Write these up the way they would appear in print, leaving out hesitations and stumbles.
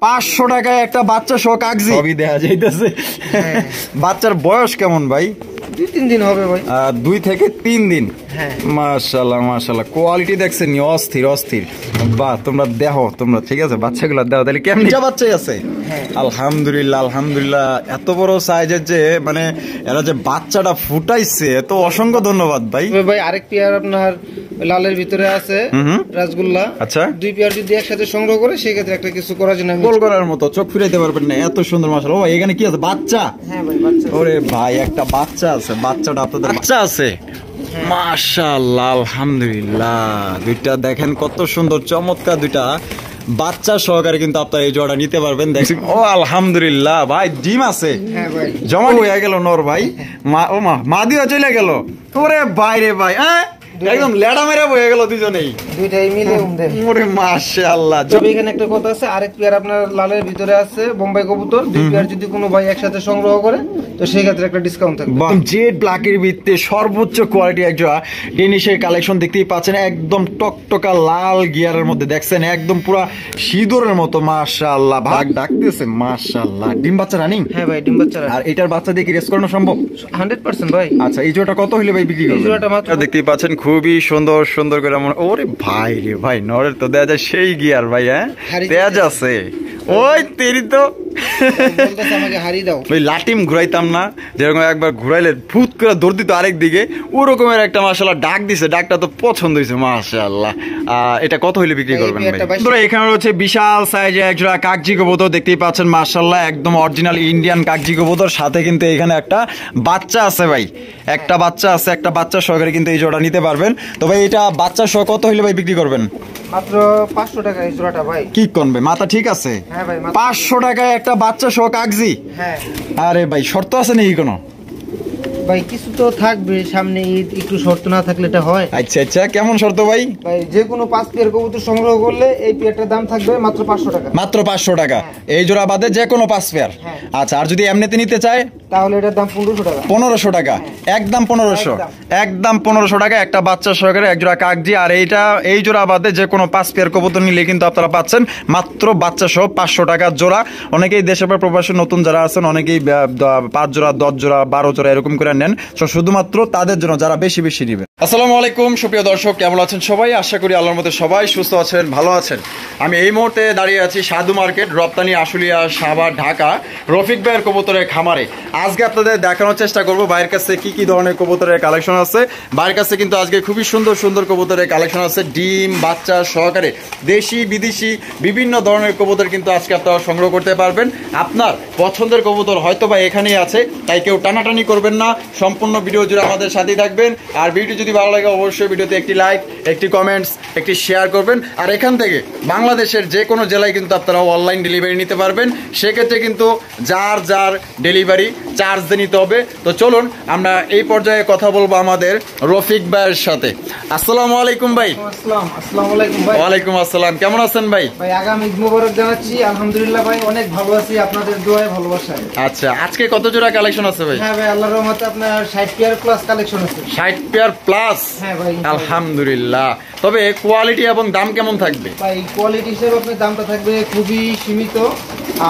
500 টাকায় একটা বাচ্চা সহ কাগজি সবই দেখা যাইতেছে। বাচ্চার বয়স কেমন ভাই? 2-3 দিন হবে ভাই। 2 থেকে 3 দিন। মাশাআল্লাহ মাশাআল্লাহ, কোয়ালিটি দেখছেন অস্থির অস্থির। বাহ, তোমরা দেখো, তোমরা ঠিক আছে বাচ্চাগুলো দেখো তাহলে কেমন বাচ্চাই আছে। আলহামদুলিল্লাহ আলহামদুলিল্লাহ, এত বড় সাইজের যে মানে এরা যে বাচ্চাটা ফুটাইছে, তো অসংখ্য ধন্যবাদ ভাই। ভাই আরেক পেয়ার আপনার লালের ভিতরে আছে রাসগোল্লা। আচ্ছা, 2 পেয়ার যদি একসাথে সংগ্রহ করে সেক্ষেত্রে একটা কিছু করার জন্য গোল করার মতো, চোখ ফিরাইতে পারবেন না, এত সুন্দর মাশাআল্লাহ। ও এখানে কি আছে? বাচ্চা? হ্যাঁ ভাই বাচ্চা। ওরে ভাই একটা বাচ্চা আছে, বাচ্চাটা আপনাদের বাচ্চা আছে। মাশাআল্লাহ আলহামদুলিল্লাহ, দুইটা দেখেন কত সুন্দর চমৎকার দুইটা বাচ্চা সহকারে কিন্তু আপনারা এই জোড়া নিতে পারবেন। দেখছেন ও আলহামদুলিল্লাহ ভাই, ডিম আছে। হ্যাঁ ভাই, জমা হয়ে গেল নর ভাই। মা দিয়ে চলে গেল। ওরে ভাই রে ভাই, একদম লেডা মেরা বয়ে গেল দুজনেই, দুইটাই মিলে উমদে। ওরে মাশাআল্লাহ। তবে এখানে একটা কথা আছে, আরেক পেয়ার আপনার লালের ভিতরে আছে বোম্বাই কবুতর। 2 পেয়ার যদি কোনো ভাই একসাথে সংগ্রহ করে তো সেই ক্ষেত্রে একটা ডিসকাউন্ট থাকবে। জেড ব্ল্যাকের ভিত্তিতে সর্বোচ্চ কোয়ালিটি একজোড়া ডেনিশের কালেকশন দেখতেই পাচ্ছেন, একদম টকটকা লাল গিয়ারের মধ্যে দেখছেন, একদম পুরো সিঁদুরের মতো। মাশাআল্লাহ, ভাগ ডাকতেছে মাশাআল্লাহ। ডিম বাচ্চা রানিং? হ্যাঁ ভাই ডিম বাচ্চা। আর এটার বাচ্চা দিয়ে কি রেস করানো সম্ভব? 100% ভাই। আচ্ছা, এই জোড়াটা কত হইলে ভাই বিক্রি করবেন? এই জোড়াটা মাত্র দেখতেই পাচ্ছেন খুবই সুন্দর সুন্দর করে। ওরে ভাই রে ভাই, নরের তো দেয়া যায় সেই গিয়ার ভাই। তেজ আছে ওই তেরি তো আমাকে হারি দাও। ওই লাটিম ঘুরাইতাম না, যেরকম একবার ঘুরাইলে ফুট করে দৌড় দিত আরেক দিকে, ওরকমের একটা মাশাআল্লাহ ডাক দিছে। ডাকটা তো পছন্দ হয়েছে মাশাআল্লাহ। এটা কত হইলে বিক্রি করবেন ভাই? এখানে রয়েছে বিশাল সাইজে একজোড়া কাগজি কবুতর দেখতেই পাচ্ছেন মাশাআল্লাহ, একদম অরিজিনাল ইন্ডিয়ান কাগজি কবুতর। সাথে কিন্তু এখানে একটা বাচ্চা আছে ভাই, একটা বাচ্চা আছে, একটা বাচ্চা সহকারে কিন্তু এই জোড়া নিতে পারবেন। তো ভাই এটা বাচ্চা সহ কত হইলে ভাই বিক্রি করবেন? মাত্র 500 টাকা এই জোড়াটা ভাই। কি করবে, মাথা ঠিক আছে? হ্যাঁ ভাই, 500 টাকায় একটা বাচ্চা সহ কাগজি। হ্যাঁ। আরে ভাই শর্ত আছে নাকি কোনো? ভাই কিছু তো থাকবে, সামনে ঈদ, একটু শর্ত না থাকলে এটা হয়? আচ্ছা আচ্ছা, কেমন শর্ত ভাই? ভাই যে কোনো 5 পেয়ার কবুতর সংগ্রহ করলে এই পেয়ারটার দাম থাকবে মাত্র 500 টাকা। মাত্র 500 টাকা এই জোড়া বাদে যে কোনো 5 পেয়ার? আচ্ছা, আর যদি এমনিতে নিতে চায় তাহলে এটার দাম 1500 টাকা। 1500 টাকা, একদম 1500, একদম 1500 টাকা একটা বাচ্চা সহকারে এক জোড়া কাগজি। আর এইটা এই জোড়া বাদে যে কোনো 5 পেয়ার কবুতর নিলে কিন্তু আপনারা পাচ্ছেন মাত্র বাচ্চা সহ 500 টাকা জোড়া। অনেকেই দেশের পর প্রবাসী নতুন যারা আছেন, অনেকেই 5 জোড়া 10 জোড়া 12 জোড়া এরকম করে নেন। শুধুমাত্র তাদের জন্য যারা বেশি বেশি নেবেন। আসসালামু আলাইকুম সুপ্রিয় দর্শক, কেমন আছেন সবাই? আশা করি আল্লাহর মধ্যে সবাই সুস্থ আছেন, ভালো আছেন। আমি এই মুহূর্তে দাঁড়িয়ে আছি সাধু মার্কেট, রপ্তানি আশুলিয়া, সাভার, ঢাকা, রফিক ভাইয়ের কবুতরের খামারে। আজকে আপনাদের দেখানোর চেষ্টা করব ভাইয়ের কাছে কি কি ধরনের কবুতরের কালেকশন আছে। ভাইয়ের কাছে কিন্তু আজকে খুবই সুন্দর সুন্দর কবুতরের কালেকশন আছে, ডিম বাচ্চা সহকারে দেশি বিদেশি বিভিন্ন ধরনের কবুতর কিন্তু আজকে আপনারা সংগ্রহ করতে পারবেন। আপনার পছন্দের কবুতর হয়তো বা এখানেই আছে, তাই কেউ টানাটানি করবেন না, সম্পূর্ণ ভিডিও জুড়ে আমাদের সাথেই থাকবেন। আর ভিডিও যদি ভালো লাগে অবশ্যই ভিডিওতে একটি লাইক, একটি কমেন্টস, একটি শেয়ার করবেন। আর এখান থেকে বাংলাদেশের যে কোনো জেলায় কিন্তু আপনারা অনলাইন ডেলিভারি নিতে পারবেন। সেক্ষেত্রে কিন্তু যার যার ডেলিভারি চার্জ দিয়ে নিতে হবে। তো চলুন আমরা এই পর্যায়ে কথা বলবো আমাদের রফিক ভাইয়ের সাথে। আসসালামু আলাইকুম ভাই। আসসালামু আলাইকুম ভাই। ওয়ালাইকুম আসসালাম, কেমন আছেন ভাই? ভাই আগামী ঈদ মোবারক জানাচ্ছি। আলহামদুলিল্লাহ ভাই অনেক ভালো আছি, আপনাদের দোয়ায় ভালোবাসায়। আচ্ছা, আজকে কত জোড়া কালেকশন আছে ভাই? হ্যাঁ ভাই, আল্লাহর রহমতে আপনার 60 পেয়ার প্লাস কালেকশন আছে। 60 পেয়ার প্লাস? হ্যাঁ ভাই আলহামদুলিল্লাহ। তবে কোয়ালিটি এবং দাম কেমন থাকবে ভাই? কোয়ালিটি হিসেবে আপনার দামটা থাকবে খুবই সীমিত।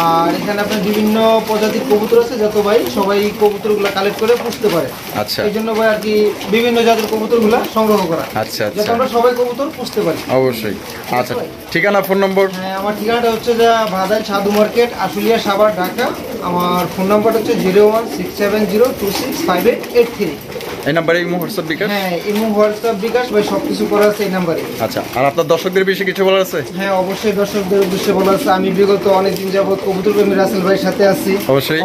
আর এখানে আপনার বিভিন্ন প্রজাতির কবুতর আছে, যত ভাই সবাই কবুতরগুলো কালেক্ট করে পুষতে পারে। আচ্ছা, এই জন্য ভাই আর কি বিভিন্ন জাতের কবুতরগুলো সংগ্রহ করা। আচ্ছা আচ্ছা, যাতে আমরা সবাই কবুতর পুষতে পারি। অবশ্যই। আচ্ছা, ঠিকানা ফোন নম্বর? হ্যাঁ, আমার ঠিকানাটা হচ্ছে যে ভাদাইল সাধু মার্কেট, আশুলিয়া, সাভার, ঢাকা। আমার ফোন নাম্বারটা হচ্ছে 01670265883। এই নাম্বারে ইমো হোয়াটসঅ্যাপ বিকাশ? হ্যাঁ, ইমো হোয়াটসঅ্যাপ বিকাশ ভাই সবকিছু করা আছে এই নাম্বারে। আচ্ছা, আর আপনার দর্শকদের বিষয়ে কিছু বলার আছে? হ্যাঁ অবশ্যই, দর্শকদের উদ্দেশ্যে বলা আছে, আমি বিগত অনেকদিন যাবত কবুতর প্রেমী রাসেল ভাইয়ের সাথে আছি।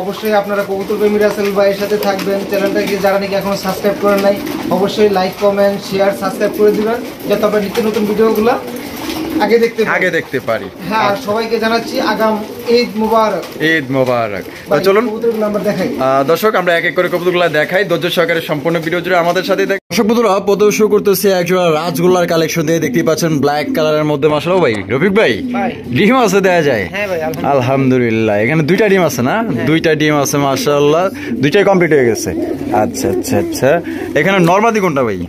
অবশ্যই আপনারা কবুতর প্রেমী রাসেল ভাইয়ের সাথে থাকবেন। চ্যানেলটাকে যারা নাকি এখনো সাবস্ক্রাইব করেন নাই, অবশ্যই লাইক, কমেন্ট, শেয়ার, সাবস্ক্রাইব করে দিবেন, যাতে আপনারা নিত্য নতুন ভিডিওগুলো আগে দেখতে পারি। হ্যাঁ, আর সবাইকে জানাচ্ছি আগাম ঈদ মোবারক। ঈদ মোবারক। চলুন কবুতরগুলো আমরা দেখাই। দর্শক, আমরা এক এক করে কবুতরগুলো দেখাই, ধৈর্য সহকারে সম্পূর্ণ ভিডিও জুড়ে আমাদের সাথে দেখুন। দর্শক বন্ধুরা, প্রথমে শুরু করতেছি একজোড়া রাজগোল্লার কালেকশন দিয়ে। দেখতেই পাচ্ছেন ব্ল্যাক কালারের মধ্যে। মাশাআল্লাহ ভাই, রফিক ভাই ডিম আছে দেয়া যায়? হ্যাঁ ভাই আলহামদুলিল্লাহ। এখানে 2টা ডিম আছে না? 2টা ডিম আছে মাশাআল্লাহ, 2টাই কমপ্লিট হয়ে গেছে। আচ্ছা আচ্ছা আচ্ছা, এখানে নরমাদি কোনটা ভাই?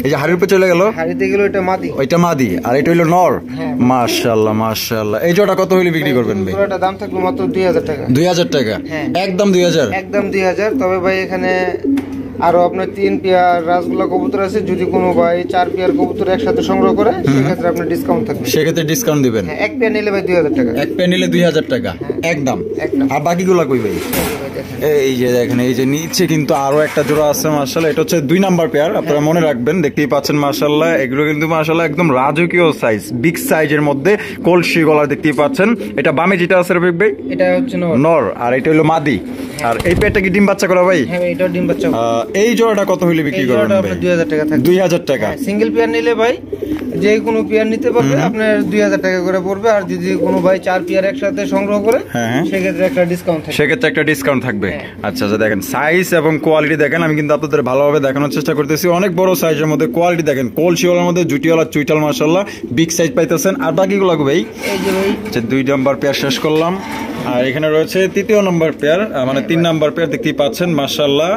এই যে হাড়ির উপরে চলে গেল, হাড়িতে গেল এটা মাদি, ওইটা মাদি, আর এটা হইলো নর। মাশাআল্লাহ মাশাআল্লাহ। এই জোড়া কত হইলে বিক্রি করবেন ভাই? জোড়াটা দাম থাকবে মাত্র 2000 টাকা। 2000 টাকা, একদম 2000, একদম 2000। তবে ভাই এখানে আরো আপনার 3 পেয়ার রাসগোল্লা কবুতর আছে, যদি কোনো ভাই 4 পেয়ার কবুতর একসাথে সংগ্রহ করে সেক্ষেত্রে আপনার ডিসকাউন্ট থাকবে। সেক্ষেত্রে ডিসকাউন্ট দিবেন? এক পেয়ার নিলে ভাই 2000 টাকা। এক পেয়ার নিলে 2000 টাকা একদম। আর বাকিগুলা কই ভাই? এই যে দেখেন, এই যে নিচে কিন্তু আরো একটা জোড়া আছে মাশাআল্লাহ, এটা হচ্ছে 2 নাম্বার পেয়ার। আপনারা মনে রাখবেন, দেখতেই পাচ্ছেন মাশাআল্লাহ, এগুলো কিন্তু মাশাআল্লাহ একদম রাজকীয় সাইজ, বিগ সাইজের মধ্যে কলসি গলা দেখতেই পাচ্ছেন। এটা বামে যেটা আছে রফিক ভাই, এটা হচ্ছে নর, আর এটা হলো মাদি। আর এই পেয়ারটা কি ডিম বাচ্চা করা ভাই? হ্যাঁ ভাই, এটা ডিম বাচ্চা। এই জোড়াটা কত হইলে বিক্রি করবেন ভাই? 2000 টাকা থাকবে। 2000 টাকা। সিঙ্গেল পেয়ার নিলে ভাই যে কোনো পেয়ার নিতে পারবে, আপনার 2000 টাকা করে পড়বে। আর যদি কোনো ভাই 4 পেয়ার একসাথে সংগ্রহ করে সেক্ষেত্রে একটা ডিসকাউন্ট থাকবে। সেক্ষেত্রে একটা ডিসকাউন্ট থাকবে। আচ্ছা আচ্ছা, দেখেন সাইজ এবং কোয়ালিটি দেখেন, আমি কিন্তু আপনাদের ভালোভাবে দেখানোর চেষ্টা করতেছি। অনেক বড় সাইজের মধ্যে কোয়ালিটি দেখেন, কলসিওয়ালার মধ্যে জুটিওয়ালা চুইটাল মাশাআল্লাহ বিগ সাইজ পাইতেছেন। আর বাকিগুলো ভাই, এই যে ভাই আচ্ছা 2 নাম্বার পেয়ার শেষ করলাম। আর এখানে রয়েছে 3য় নাম্বার পেয়ার, মানে 3 নাম্বার পেয়ার দেখতেই পাচ্ছেন মাশাআল্লাহ।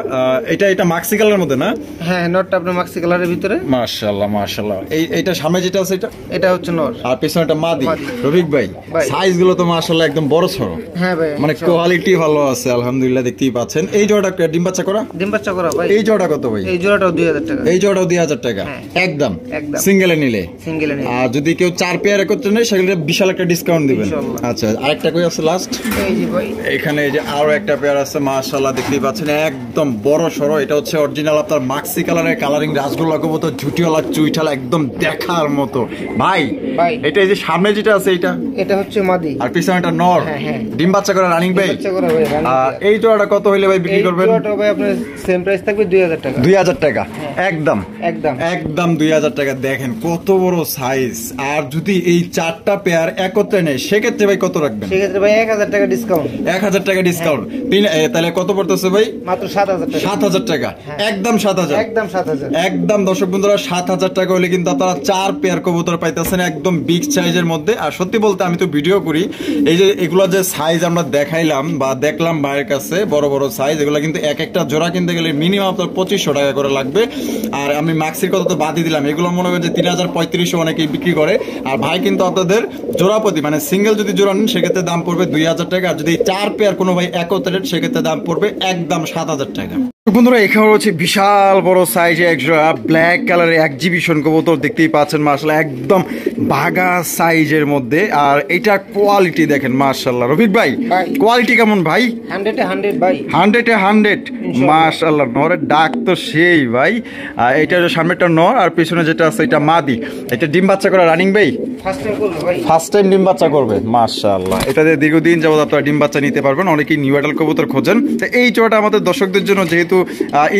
এটা মাক্সি কালারের মধ্যে না? হ্যাঁ, নটটা আপনার মাক্সি কালারের ভিতরে। মাশাআল্লাহ মাশাআল্লাহ। এইটা সামনে যেটা আছে এটা হচ্ছে নর, আর পেছনেটা মাদি। রফিক ভাই সাইজ গুলো তো মাশাআল্লাহ একদম বড় সরো। হ্যাঁ ভাই, মানে কোয়ালিটি ভালো আছে আলহামদুলিল্লাহ, দেখতেই পাচ্ছেন। এই জোড়াটা ডিম বাচ্চা করা? ডিম বাচ্চা করা ভাই। এই জোড়াটা কত ভাই? এই জোড়াটাও 2000 টাকা। এই জোড়াটাও 2000 টাকা একদম সিঙ্গেলে নিলে। আর যদি কেউ 4 পেয়ার একত্রে নেয় সেগুলো বিশাল একটা ডিসকাউন্ট দিবেন। আচ্ছা, আরেকটা কই আছে লাস্ট? এখানে এই যে আরো একটা পেয়ার আছে মাশাআল্লাহ, দেখতেই পাচ্ছেন একদম বড় সরো। এটা হচ্ছে অরিজিনাল আপনার মাক্সি কালারের কালারিং রাসগোল্লা কবুতর, ঝুটিওয়ালা চুইঠাল একদম দেখার মতো। ভাই এটা এই যে সামনে যেটা আছে এটা হচ্ছে মাদি, আর পিছনেটা নর। ডিম বাচ্চা করা রানিং ভাই। এই জোড়াটা কত হইলে ভাই বিক্রি করবেন? এই জোড়াটা ভাই আপনার সেম প্রাইস থাকবে 2000 টাকা। 2000 টাকা একদম একদম একদম 2000 টাকা। দেখেন কত বড় সাইজ। আর যদি এই 4টা পেয়ার একত্রে নেয় সেক্ষেত্রে ভাই কত রাখবেন? সেক্ষেত্রে ভাই 1000 টাকা ডিসকাউন্ট। 1000 টাকা ডিসকাউন্ট। তাহলে কত পড়তেছে ভাই? মাত্র 7000 টাকা। 7000 টাকা একদম 7000। একদম 7000 একদম। দর্শক বন্ধুরা 7000 টাকা হলে কিন্তু আপনারা 4 পেয়ার কবুতর পাইতেছেন একদম বিগ সাইজের মধ্যে। আর সত্যি বলতে আমি তো ভিডিও করি, এই যে এগুলা যে সাইজ আমরা দেখাইলাম বা দেখলাম ভাইয়ের কাছে বড় বড় সাইজ, এগুলা কিন্তু এক একটা জোড়া কিনতে গেলে মিনিমাম আপনার 2500 টাকা করে লাগবে। আর আমি মাক্সির কথা তো বাদই দিলাম, এগুলো মনে করেন যে 3000 3500 অনেকেই বিক্রি করে। আর ভাই কিন্তু আপনাদের জোড়াপতি মানে সিঙ্গেল যদি জোড়া নেন সেক্ষেত্রে দাম পড়বে 2000 টাকা। আর যদি 4 পেয়ার কোনো ভাই একত্রে সেক্ষেত্রে দাম পড়বে একদম 7000 টাকা। বন্ধুরা এখানে হচ্ছে বিশাল বড় সাইজে একজোড়া ব্ল্যাক কালারের এক্সিবিশন কবুতর, দেখতেই পাচ্ছেন মাশাআল্লাহ একদম বাগা সাইজের মধ্যে। আর এটা কোয়ালিটি দেখেন মাশাআল্লাহ। রফিক ভাই কোয়ালিটি কেমন ভাই? 100 এ 100 ভাই। 100 এ 100 মাশাআল্লাহ। নরের ডাক তো সেই ভাই। আর এটা যে সামনেটা নর আর পিছনে যেটা আছে এটা মাদি। এটা ডিম বাচ্চা করা রানিং ভাই? ফার্স্ট টাইম করবে ভাই। ফার্স্ট টাইম ডিম বাচ্চা করবে মাশাআল্লাহ। এটা দিয়ে দীর্ঘদিন যাবত আপনারা ডিম বাচ্চা নিতে পারবেন। অনেকেই নিউ অ্যাডাল্ট কবুতর খোঁজেন, তো এই চোয়াটা আমাদের দর্শকদের জন্য যেহেতু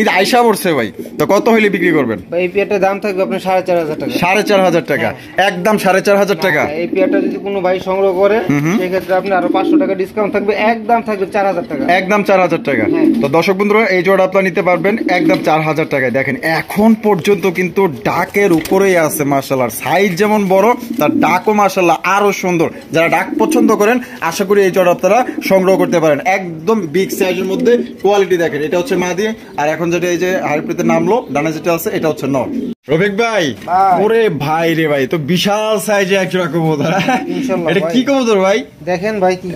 ঈদ আইসা পড়ছে ভাই, তো কত হইলে বিক্রি করবেন? এই পেয়ারটার দাম থাকবে আপনার 4500 টাকা। 4500 টাকা একদম 4500 টাকা। এই পেয়ারটা যদি কোনো ভাই সংগ্রহ করে সেক্ষেত্রে আপনি আরো 500 টাকা ডিসকাউন্ট থাকবে, একদম থাকবে 4000 টাকা। একদম 4000 টাকা। তো দর্শক বন্ধুরা এই জোড়া আপনারা নিতে পারবেন একদম 4000 টাকায়। দেখেন এখন পর্যন্ত কিন্তু ডাকের উপরেই আছে মাশাআল্লাহ। সাইজ যেমন বড় তার ডাকও মাশাআল্লাহ আরো সুন্দর। যারা ডাক পছন্দ করেন আশা করি এই জোড়া আপনারা সংগ্রহ করতে পারেন। একদম বিগ সাইজের মধ্যে কোয়ালিটি দেখেন। এটা হচ্ছে মাদি, আর এখন যেটা এই যে হাইব্রিডে নামলো ডানে যেটা আছে এটা হচ্ছে নর। রফিক ভাই ওরে ভাই রে ভাই, তো বিশাল সাইজে একজোড়া কবুতর। এটা কি কবুতর ভাই? দেখেন ভাই কি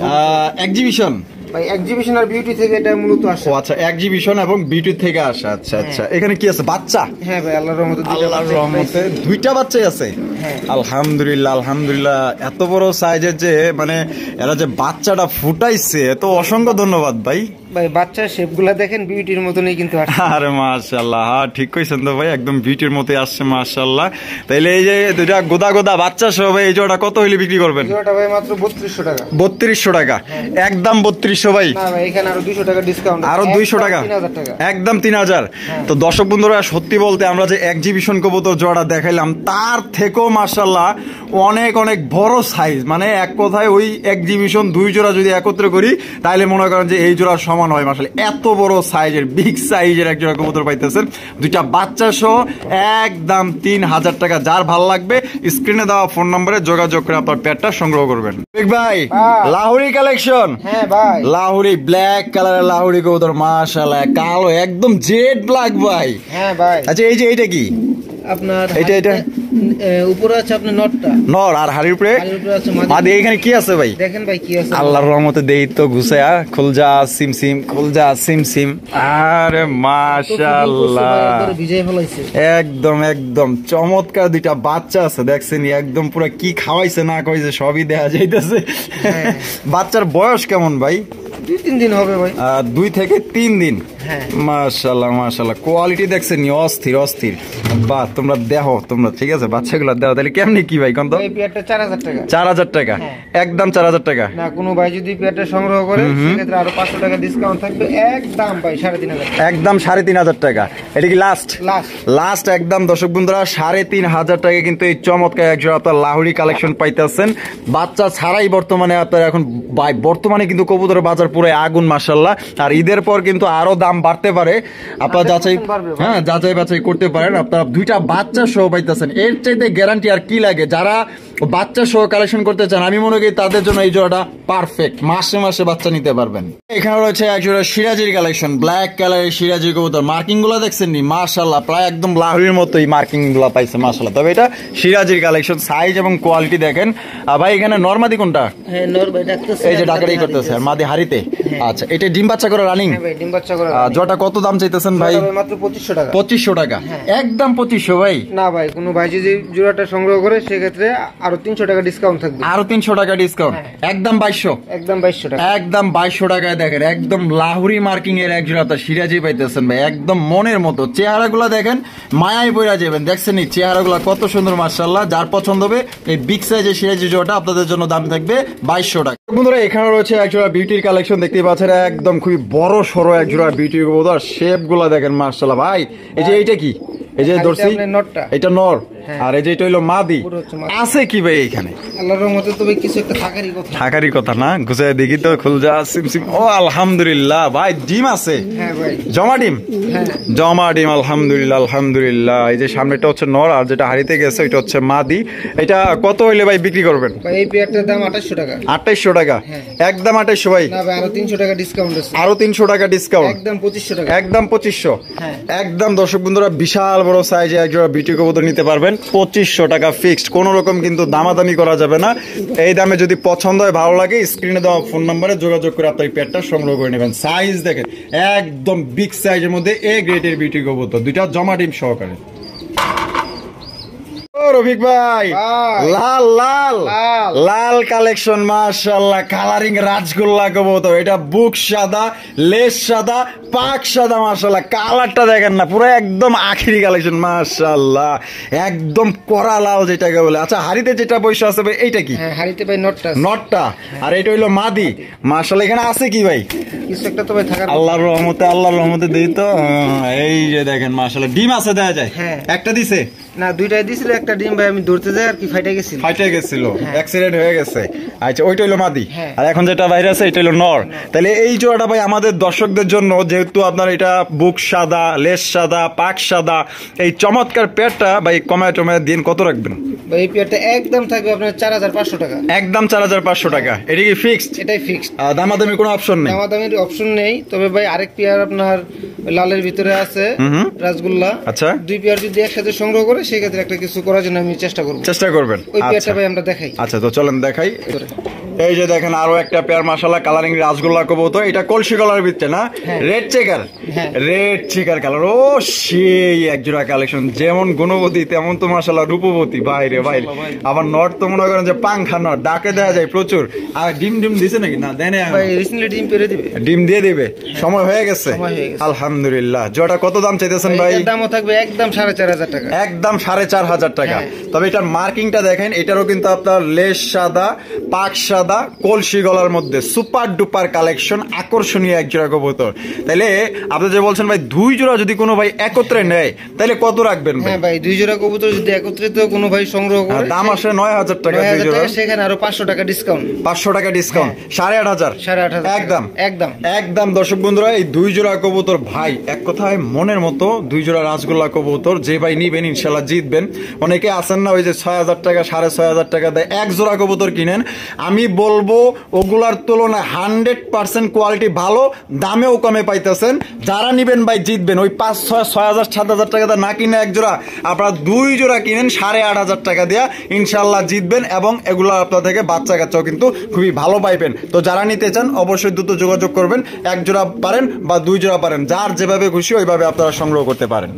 এক্সিবিশন ভাই। এক্সিবিশন আর বিউটি থেকে এটা মূলত আসে। ও আচ্ছা, এক্সিবিশন এবং বিউটি থেকে আসে। আচ্ছা আচ্ছা। এখানে কি আছে? বাচ্চা? হ্যাঁ ভাই, আল্লাহর রহমতে দুইটা বাচ্চাই আছে। আলহামদুলিল্লাহ আলহামদুলিল্লাহ। এত বড় সাইজের যে মানে এরা যে বাচ্চাটা ফুটাইছে, তো অসংখ্য ধন্যবাদ ভাই। ভাই বাচ্চার শেপগুলা দেখেন বিউটির মতনই কিন্তু আসছে। আরে মাশাআল্লাহ, হ্যাঁ ঠিক কইছেন তো ভাই, একদম বিউটির মতই আসছে মাশাআল্লাহ। তাইলে এই যে দুইটা গোদা গোদা বাচ্চা সহ এই জোড়া কত হইলে বিক্রি করবেন? জোড়াটা ভাই মাত্র 3200 টাকা। 3200 টাকা একদম 3200 ভাই। না ভাই এখানে আরো 200 টাকা ডিসকাউন্ট। আরো 200 টাকা 3000 টাকা একদম 3000। তো দর্শক বন্ধুরা সত্যি বলতে আমরা যে এক্সিবিশন কবুতর জোড়া দেখাইলাম তার থেকেও মাশাআল্লাহ অনেক অনেক বড় সাইজ। মানে এক কথায় ওই এক্সিবিশন 2 জোড়া যদি একত্রে করি তাহলে মনে করেন যে এই জোড়ার সমান হয় মাশাআল্লাহ। এত বড় সাইজের বিগ সাইজের এক জোড়া কবুতর পাইতেছেন, দুইটা বাচ্চা সহ একদম 3000 টাকা। যার ভালো লাগবে স্ক্রিনে দেওয়া ফোন নম্বরে যোগাযোগ করে আপনার পেয়ারটা সংগ্রহ করবেন। ভাই লাহোরি কালেকশন। হ্যাঁ ভাই, লাহোরি ব্ল্যাক কালারের লাহোরি কবুতর মাশাআল্লাহ, কালো একদম জেড ব্ল্যাক ভাই। হ্যাঁ ভাই। আচ্ছা এই যে এইটা কি? আপনার এটা উপরে আছে আপনার নটটা নর, আর হাড়ির উপরে আছে মাদি। এখানে কি আছে ভাই? দেখেন ভাই কি আছে, আল্লাহর রহমতে দেই তো ঘুষায়া খুলজা সিমসিম খুলজা সিমসিম। আরে মাশাআল্লাহ, বিজয় ফলাইছে একদম একদম চমৎকার দুইটা বাচ্চা আছে দেখছেন, একদম পুরো কি খাওয়াইছে না খাওয়াইছে সবই দেখা যাইতেছে। বাচ্চার বয়স কেমন ভাই? 2-3 দিন হবে ভাই। 2 থেকে 3 দিন। হ্যাঁ মাশাআল্লাহ মাশাআল্লাহ, কোয়ালিটি দেখছেন অস্থির অস্থির। বাহ, তোমরা দেখো তোমরা, ঠিক আছে বাচ্চাগুলো দেখো। তাহলে কেমনি কি ভাই কোন তো? এই পেয়ারটা 4000 টাকা। 4000 টাকা, একদম 4000 টাকা। না কোনো ভাই যদি পেয়ারটা সংগ্রহ করে সেক্ষেত্রে আরো 500 টাকা ডিসকাউন্ট থাকবে, একদম ভাই 3500, একদম 3500 টাকা। এটা কি লাস্ট? লাস্ট একদম দর্শক বন্ধুরা 3500 টাকা কিন্তু এই চমৎকার এক জোড়া আপনার লাহোরি কালেকশন পাইতেছেন। বাচ্চা ছাড়াই বর্তমানে আপনার এখন বর্তমানে কিন্তু কবুতরের বাজার পুরো আগুন মাশাআল্লাহ। আর ঈদের পর কিন্তু আরো দাম বাড়তে পারে, আপনারা যাচাই যাচাই বাছাই করতে পারেন। আপনারা দুইটা বাচ্চা সহ পাইতেছেন, এর চাইতে গ্যারান্টি আর কি লাগে? যারা বাচ্চা সহ কালেকশন করতে চান আমি মনে করি তাদের জন্য এই জোড়াটা পারফেক্ট, মাসে মাসে বাচ্চা নিতে পারবেন। এখানে রয়েছে এক জোড়া সিরাজির কালেকশন, ব্ল্যাক কালারের সিরাজি কবুতর। মার্কিং গুলো দেখছেন নি মাশাআল্লাহ, প্রায় একদম লাহোরির মতোই মার্কিং গুলো পাইছে মাশাআল্লাহ। তবে এটা সিরাজির কালেকশন, সাইজ এবং কোয়ালিটি দেখেন। আর ভাই এখানে নরমাদি কোনটা? হ্যাঁ নর ভাই ডাকতেছে, এই যে ডাকারি করতেছে আর মাদি হারিতে। আচ্ছা, এটা ডিম বাচ্চা করে রানিং? হ্যাঁ ভাই ডিম বাচ্চা করে। জোড়াটা কত দাম চাইতেছেন ভাই? মাত্র 2500 টাকা। 2500 টাকা, একদম 2500 ভাই? না ভাই, কোনো ভাই যদি জোড়াটা সংগ্রহ করে সেক্ষেত্রে আরো 300 টাকা ডিসকাউন্ট থাকবে। আরো 300 টাকা ডিসকাউন্ট, একদম 2200। একদম 2200 টাকা, একদম 2200 টাকায় দেখেন একদম লাহোরি মার্কিং এর এক জোড়া আপনার সিরাজি পাইতেছেন ভাই, একদম মনের মতো। চেহারাগুলো দেখেন মায়ায় পড়া যাবেন, দেখছেন এই চেহারাগুলো কত সুন্দর মাশাআল্লাহ। যার পছন্দ হবে এই বিগ সাইজের সিরাজি জোড়াটা আপনাদের জন্য দাম থাকবে 2200 টাকা। বন্ধুরা এখানে রয়েছে এক জোড়া বিউটির কালেকশন, দেখতেই পাচ্ছেন একদম খুবই বড় সরো এক জোড়া বিউটি কবুতর। শেপ গুলা দেখেন মাশাআল্লাহ ভাই। এই যে এইটা কি? এই যে ধরছি এটা নর, আর এই যে এটা হইলো মাদি। আছে কি ভাই এখানে? আল্লাহর রহমতে তো ভাই কিছু একটা থাকারই কথা। থাকারই কথা না? গুছায় দেখি তো, খুলজা সিমসিম। ও আলহামদুলিল্লাহ ভাই, ডিম আছে? হ্যাঁ ভাই জমা ডিম, জমা ডিম আলহামদুলিল্লাহ আলহামদুলিল্লাহ। এই যে সামনেটা হচ্ছে নর আর যেটা হারিতে গেছে ওইটা হচ্ছে মাদি। এটা কত হইলে ভাই বিক্রি করবেন? ভাই এই পেয়ারটার দাম 2800 টাকা। 2800 টাকা, একদম 2800 ভাই? না ভাই আরো 300 টাকা ডিসকাউন্ট আছে। আরো 300 টাকা ডিসকাউন্ট, একদম 2500 টাকা। একদম 2500। একদম দর্শক বন্ধুরা বিশাল বড় সাইজে এক জোড়া বিউটি কবুতর নিতে পারবেন 2500 টাকা ফিক্সড, কোন রকম কিন্তু দামাদামি করা যাবে না। এই দামে যদি পছন্দ হয় ভালো লাগে স্ক্রিনে দেওয়া ফোন নম্বরে যোগাযোগ করে আপনার পেয়ারটা সংগ্রহ করে নেবেন। সাইজ দেখেন একদম বিগ সাইজের মধ্যে এ গ্রেডের বিউটি কবুতর, দুইটা জমা ডিম সহকারে। রফিক ভাই লাল লাল লাল কালেকশন মাশাআল্লাহ, কালারিং রাজগোল্লা কবুতর। এটা বুক সাদা, লেজ সাদা, পাক সাদা মাশাআল্লাহ। কালারটা দেখেন না, পুরো একদম আখিরি কালেকশন মাশাআল্লাহ, একদম কড়া লাল যেটাকে বলে। আচ্ছা হাড়িতে যেটা বসে আছে ভাই এইটা কি? হাড়িতে ভাই নটটা, নটটা। আর এটা হইলো মাদি মাশাআল্লাহ। এখানে আছে কি ভাই? কিছু একটা তো ভাই থাকার, আল্লাহর রহমতে, আল্লাহর রহমতে দেই তো। এই যে দেখেন মাশাআল্লাহ, ডিম আছে দেখা যায়। একটা দিছে না দুইটাই দিছিল, একটা ডিম ভাই আমি ধরতে যাই আর কি ফাইটে গেছিল, অ্যাক্সিডেন্ট হয়ে গেছে। আচ্ছা ওইটা হলো মাদি, আর এখন যেটা বাইরে আছে এটা হলো নর। তাহলে এই জোড়াটা ভাই আমাদের দর্শকদের জন্য, যেহেতু আপনার এটা বুক সাদা, লেজ সাদা, পাক সাদা, এই চমৎকার পেয়ারটা ভাই কমায় টমায় দিন কত রাখবেন? ভাই এই পেয়ারটা একদম থাকবে আপনার 4500 টাকা। একদম 4500 টাকা। এটা কি ফিক্সড? এটাই ফিক্সড, দামাদামি কোনো অপশন নেই? দামাদামির অপশন নেই। তবে ভাই আরেক পেয়ার আপনার লালের ভিতরে আছে রাসগোল্লা। আচ্ছা দুই পেয়ার যদি একসাথে সংগ্রহ করে সেক্ষেত্রে একটা কিছু করার জন্য আমি চেষ্টা করবেন। ওই পেয়ারটা ভাই আমরা দেখাই। আচ্ছা তো চলেন দেখাই। এই যে দেখেন আরো একটা পেয়ার মাশাআল্লাহ, কালারিং রাসগোল্লা কবুতর। এটা কলসি কালার ভিতরে না, red checker, red checker colour. ও সেই এক জোড়া কালেকশন, যেমন গুণবতী তেমন তো মাশাআল্লাহ রূপবতী ভাই রে ভাই। আবার নট তো মনে করেন যে পাংখা নট, ডাকে দেওয়া যায় প্রচুর। আর ডিম দিছে নাকি? না দেয় না ভাই, রিসেন্টলি ডিম পেরে দিবে, ডিম দিয়ে দিবে, সময় হয়ে গেছে আলহামদুলিল্লাহ। জোড়াটা কত দাম চাইতেছেন ভাই? এর দামও থাকবে একদম 4500 টাকা, একদম 4500 টাকা। তবে এটার মার্কিংটা দেখেন, এটারও কিন্তু আপনার লেজ সাদা, পাক সাদা, কলসি গলার মধ্যে সুপার ডুপার কালেকশন, আকর্ষণীয় এক জোড়া কবুতর। তাহলে আপনি যে বলছেন ভাই দুই জোড়া যদি কোনো ভাই একত্রে নেয় তাহলে কত রাখবেন? হ্যাঁ ভাই, দুই জোড়া কবুতর যদি একত্রিত কোনো ভাই সংগ্রহ করে, দাম আসে 9000 টাকা দুই জোড়া, সেখানে আরো 500 টাকা ডিসকাউন্ট, 500 টাকা ডিসকাউন্ট, 8500 একদম একদম একদম। দর্শক বন্ধুরা এই দুই জোড়া কবুতর ভাই এক কথায় মনের মতো, দুই জোড়া রাসগোল্লা কবুতর। যে ভাই নিবেন ইনশাআল্লাহ জিতবেন। অনেকে আছেন না ওই যে 6000 টাকা 6500 টাকা দেয় এক জোড়া কবুতর কিনেন। আমি বলবো ওগুলার তুলনায় 100% কোয়ালিটি ভালো, দামেও কমে পাইতেছেন। যারা নিবেন ভাই জিতবেন। ওই 5,000, 6,000, 7,000 টাকা না কিনে এক জোড়া আপনারা 2 জোড়া কিনেন 8,500 টাকা দিয়া, ইনশাল্লাহ জিতবেন এবং এগুলো আপনার থেকে বাচ্চা কাচ্চাও কিন্তু খুবই ভালো পাইবেন। তো যারা নিতে চান অবশ্যই দ্রুত যোগাযোগ করবেন। 1 জোড়া পারেন বা 2 জোড়া পারেন, যার যেভাবে খুশি ওইভাবে আপনারা সংগ্রহ করতে পারেন।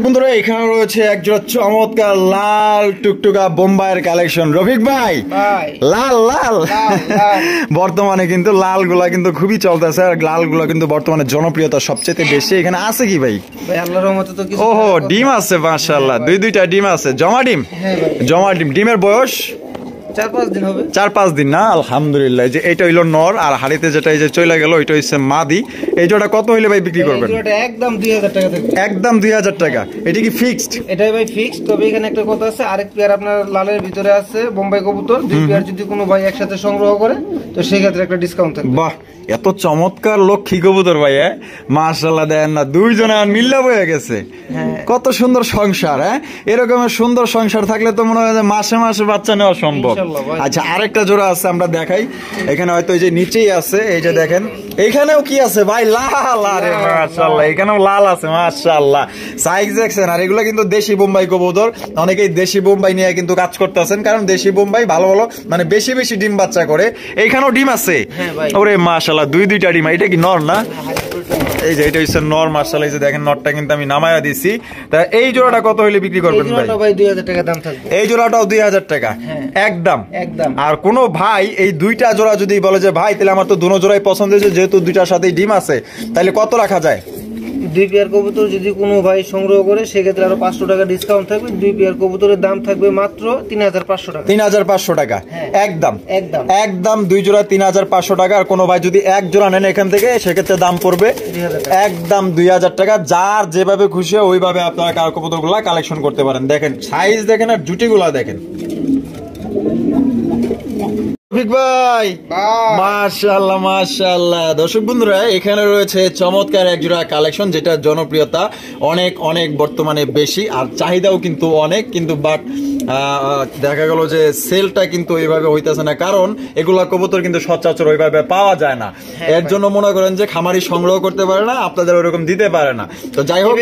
বন্ধুরা এখানে রয়েছে একজোড়া চমৎকার লাল টুকটুকা বোম্বাইয়ের কালেকশন। রফিক ভাই লাল লাল বর্তমানে কিন্তু লাল গুলা কিন্তু খুবই চলতেছে, আর লাল গুলা কিন্তু বর্তমানে জনপ্রিয়তা সবচেয়ে বেশি। এখানে আছে কি ভাই? আল্লাহর রহমতে তো কিছু। ওহো, ডিম আছে মাশাআল্লাহ, দুইটা ডিম আছে। জমা ডিম? জমা ডিম। ডিমের বয়স 4-5 দিন হবে। 4-5 দিন না, আলহামদুলিল্লাহ। যে এটা হইলো নর, আর হাড়িতে যেটা এই যে চলে গেল ওইটা হচ্ছে মাদি। এই জোড়া কত হইলে ভাই বিক্রি করবেন? একদম 2000 টাকা থাকবে। একদম 2000 টাকা। এটা কি ফিক্সড? এটাই ভাই ফিক্সড। তবে এখানে একটা কথা আছে, আরেক পেয়ার আপনার লালের ভিতরে আছে বোম্বাই কবুতর। 2 পেয়ার যদি কোনো ভাই একসাথে সংগ্রহ করে তো সেই ক্ষেত্রে একটা ডিসকাউন্ট থাকবে। বাহ, এত চমৎকার লক্ষ্মী কবুতর ভাই, মাশাআল্লাহ। দেন না, 2 জনে মিল্লা বয়ে গেছে। কত সুন্দর সংসার। এরকমের সুন্দর সংসার থাকলে তো মনে হয় মাসে মাসে বাচ্চা নেওয়া সম্ভব। আচ্ছা, আরেকটা জোড়া আছে, আমরা দেখাই। এখানে হয়তো এই যে নিচেই আছে, এই যে দেখেন এখানেও কি আছে ভাই, লাল। আরে মাশাআল্লাহ, এখানেও লাল আছে মাশাআল্লাহ। সাইজ দেখছেন? আর এগুলো কিন্তু দেশি বোম্বাই কবুতর। অনেকেই দেশি বোম্বাই নিয়ে কিন্তু কাজ করতেছেন, কারণ দেশি বোম্বাই ভালো ভালো মানে বেশি বেশি ডিম বাচ্চা করে। এইখানেও ডিম আছে। ওরে মাশাআল্লাহ, 2টা ডিম। এটা কি নর না? এই যে এটা হচ্ছে নর মাশাআল্লাহ। এই যে দেখেন নরটা কিন্তু আমি নামায়া দিছি। তা এই জোড়াটা কত হইলে বিক্রি করবেন ভাই? ভাই 2000 টাকা দাম থাকবে। এই জোড়াটাও 2000 টাকা একদম। আর কোন ভাই এই 2টা জোড়া যদি বলে যে ভাই তাহলে আমার তো দুটো জোড়াই পছন্দ হয়েছে, যেহেতু 2টার সাথেই ডিম আছে, তাহলে কত রাখা যায়? 2 পেয়ার কবুতর যদি কোনো ভাই সংগ্রহ করে সেক্ষেত্রে আরো 500 টাকা ডিসকাউন্ট থাকবে। 2 পেয়ার কবুতরের দাম থাকবে মাত্র 3500 টাকা। 3500 টাকা একদম একদম একদম। 2 জোড়া 3500 টাকা। আর কোনো ভাই যদি 1 জোড়া নেন এখান থেকে সেক্ষেত্রে দাম পড়বে একদম 2000 টাকা। যার যেভাবে খুশি হয় ওইভাবে আপনারা কার কবুতরগুলো কালেকশন করতে পারেন। দেখেন সাইজ দেখেন আর জুটিগুলা দেখেন। ভাই মাশাআল্লাহ মাশাআল্লাহ। দর্শক বন্ধুরা এখানে রয়েছে চমৎকার এক জোড়া কালেকশন, যেটা জনপ্রিয়তা অনেক অনেক বর্তমানে বেশি, আর চাহিদাও কিন্তু অনেক, কিন্তু বাট দেখা গেল যে সেলটা কিন্তু ওইভাবে হইতেছে না, কারণ এগুলা কবুতর কিন্তু সচরাচর ওইভাবে পাওয়া যায় না। এর জন্য মনে করেন যে খামারি সংগ্রহ করতে পারে না, আপনাদের ওইরকম দিতে পারে না। তো যাই হোক,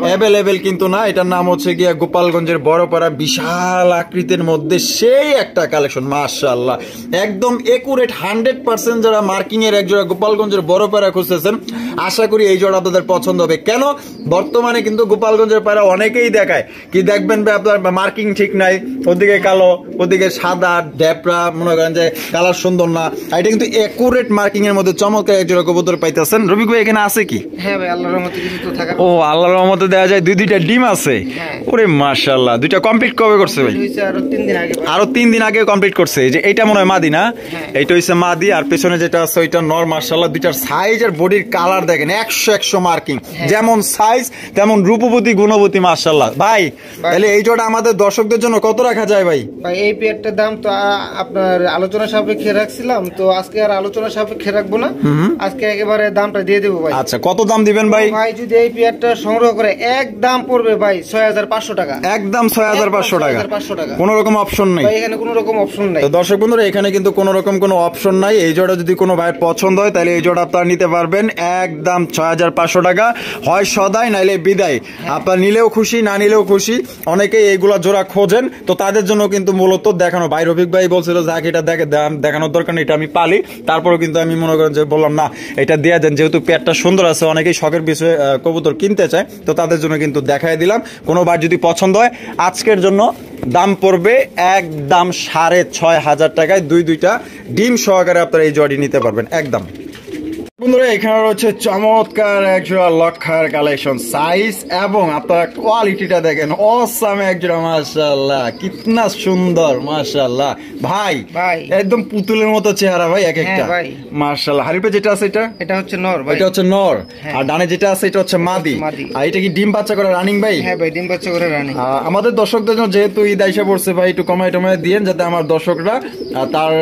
অ্যাভেলেবেল কিন্তু না। এটার নাম হচ্ছে গিয়া গোপালগঞ্জের বড়পাড়া, বিশাল আকৃতির মধ্যে সেই একটা কালেকশন মাশাআল্লাহ। একদম একুরেট 100% যারা মার্কিং এর এক জোড়া গোপালগঞ্জের বড়পাড়া খুঁজতেছেন, আশা করি এই জোড়া আপনাদের পছন্দ হবে। কেন? বর্তমানে কিন্তু গোপালগঞ্জের পায়রা অনেকেই দেখায় কি দেখবেন আপনার মার্কিং ঠিক নাই, ওদিকে কালো ওদিকে সাদা ড্যাপরা, মনে করেন যে কালার সুন্দর না। এটা কিন্তু একুরেট মার্কিং এর মধ্যে চমৎকার এক জোড়া কবুতর পাইতেছেন। রবি ভাই এখানে আছে কি? হ্যাঁ ভাই, আল্লাহর রহমতে কিছু তো থাকা। ও আল্লাহর রহমতে দেয়া যায় 2টা ডিম আছে। ওরে মাশাআল্লাহ, 2টা কমপ্লিট কবে করছে ভাই? আরো 3 দিন আগে কমপ্লিট করছে। এই যে এটা মনে হয় মাদি না? এইটা হইছে মাদি, আর পেছনে যেটা আছে ওইটা নর। মাশাআল্লাহ, 2টার সাইজ আর বডির কালার দেখেন 100 মার্কিং। যেমন সাইজ তেমন রূপবতী গুণবতী মাশাআল্লাহ। ভাই তাহলে এই জোড়া আমাদের দর্শকদের জন্য কত রাখা যায় ভাই? ভাই এই পেয়ারটার দাম তো আপনার আলোচনা সাপেক্ষে রাখছিলাম, তো আজকে আর আলোচনা সাপেক্ষে রাখবো না, আজকে একেবারে দামটা দিয়ে দেবো ভাই। আচ্ছা, কত দাম দিবেন ভাই? ভাই যদি এই পেয়ারটা সংগ্রহ করে এক দাম পড়বে ভাই 6500 টাকা। একদম 6500 টাকা। কোনো রকম অপশন নাই ভাই, এখানে কোনো রকম অপশন নাই। তো দর্শক বন্ধুরা এখানে কিন্তু কোনো রকম কোনো অপশন নাই। এই জোড়া যদি কোনো ভাইয়ের পছন্দ হয় তাহলে এই জোড়া আপনারা নিতে পারবেন একদম 6500 টাকা। হয় সদাই নাইলে বিদায়। আপনার নিলেও খুশি, না নিলেও খুশি। অনেকেই এইগুলা জোড়া খোঁজেন, তো তাদের জন্য কিন্তু মূলত দেখানো। ভাই রফিক ভাই বলছিল যাক এটা দেখানোর দরকার নেই, এটা আমি পালি। তারপরেও কিন্তু আমি মনে করেন যে বললাম না এটা দিয়ে দেন, যেহেতু পেটটা সুন্দর আছে, অনেকেই শখের বিষয়ে কবুতর কিনতে চায়, তো তাদের জন্য কিন্তু দেখাই দিলাম। কোনো বার যদি পছন্দ হয় আজকের জন্য দাম পড়বে একদম 6500 টাকায়। 2টা ডিম সহকারে আপনারা এই জোড়াটি নিতে পারবেন একদম। বন্ধুরা এখানে রয়েছে চমৎকার একজোড়া লক্ষার কালেকশন। সাইজ এবং আপনারা কোয়ালিটিটা দেখেন, অসাম একজোড়া মাশাআল্লাহ, কিতনা সুন্দর মাশাআল্লাহ। ভাই একদম পুতুলের মতো চেহারা ভাই এক একটা মাশাআল্লাহ। হারিপে যেটা আছে এটা হচ্ছে নর ভাই, এটা হচ্ছে নর। আর ডানে যেটা আছে এটা হচ্ছে মাদি। আর এটা কি ডিম বাচ্চা করে রানিং ভাই? হ্যাঁ ভাই, ডিম বাচ্চা করে রানিং। আমাদের দর্শকদের জন্য যেহেতু ঈদ আইসা পড়ছে ভাই, একটু কমায় টমায় দিয়েন যাতে আমার দর্শকরা তার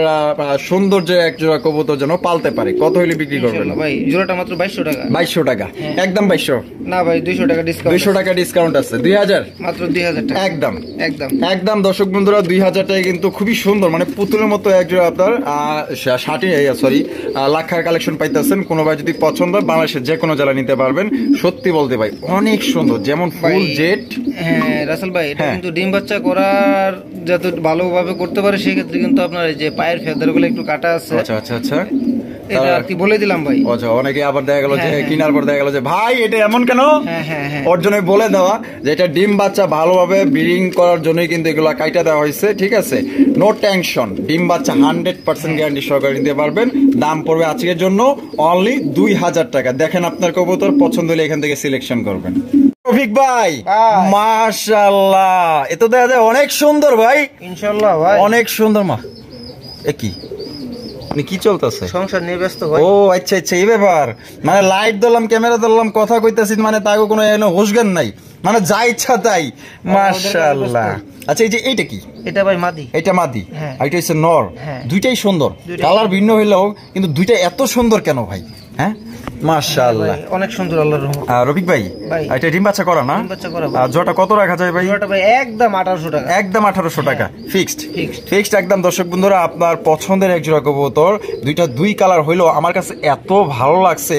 সৌন্দর্য একজোড়া কবুতর যেন পালতে পারে। কত হইলে বিক্রি করবেন? দিবেন? ভাই জোড়াটা মাত্র 2200 টাকা। 2200 টাকা, একদম 2200 না ভাই 200 টাকা ডিসকাউন্ট। 200 টাকা ডিসকাউন্ট আছে, 2000 মাত্র 2000 টাকা একদম একদম একদম। দর্শক বন্ধুরা 2000 টাকা কিন্তু খুবই সুন্দর, মানে পুতুলের মতো একজোড়া আপনার লাক্ষার কালেকশন পাইতেছেন। কোনো ভাই যদি পছন্দ হয় বাংলাদেশের যে কোনো জেলা নিতে পারবেন। সত্যি বলতে ভাই অনেক সুন্দর, যেমন ফুল জেট। হ্যাঁ রাসেল ভাই, এটা কিন্তু ডিম বাচ্চা করার যত ভালোভাবে করতে পারে সেই ক্ষেত্রে কিন্তু আপনার এই যে পায়ের ফেদারগুলো একটু কাটা আছে। আচ্ছা আচ্ছা আচ্ছা, এটা কি বলে দিলাম ভাই। আচ্ছা, অনেকে আবার দেখা গেল যে কেনার পর দেখা গেল যে ভাই এটা এমন কেন, ওর জন্য বলে দেওয়া যে এটা ডিম বাচ্চা ভালোভাবে ব্রিডিং করার জন্যই কিন্তু এগুলো কাইটা দেওয়া হয়েছে। ঠিক আছে, নো টেনশন, ডিম বাচ্চা 100% গ্যারান্টি সহকারে নিতে পারবেন। দাম পড়বে আজকের জন্য অনলি 2000 টাকা। দেখেন আপনার কবুতর পছন্দ হলে এখান থেকে সিলেকশন করবেন। রফিক ভাই মাশাআল্লাহ, এ তো দেখা যায় অনেক সুন্দর ভাই। ইনশাআল্লাহ ভাই অনেক সুন্দর। মা এ কি কি চলতেছে? সংসার নিয়ে ব্যস্ত ভাই। ও আচ্ছা আচ্ছা, এই ব্যাপার। মানে লাইট দিলাম, ক্যামেরা দিলাম, কথা কইতাছি, মানে তাকে কোনো হুশজ্ঞান নাই, মানে যা ইচ্ছা তাই। মাশাআল্লাহ। আচ্ছা এই যে এইটা কি? এটা ভাই মাদি। এটা মাদি আর এটা হচ্ছে নর। দুইটাই সুন্দর, কালার ভিন্ন হইলেও কিন্তু দুইটা এত সুন্দর কেন ভাই? হ্যাঁ মাশাআল্লাহ, অনেক সুন্দর আল্লাহর রহমত। রফিক ভাই এটা ডিম বাচ্চা করা না? ডিম বাচ্চা করা। জোড়াটা কত রাখা যায় ভাই? জোড়াটা ভাই একদম 1800 টাকা। একদম 1800 টাকা ফিক্সড একদম। দর্শক বন্ধুরা আপনার পছন্দের এক জোড়া কবুতর, দুইটা দুই কালার হইলো আমার কাছে এত ভালো লাগছে,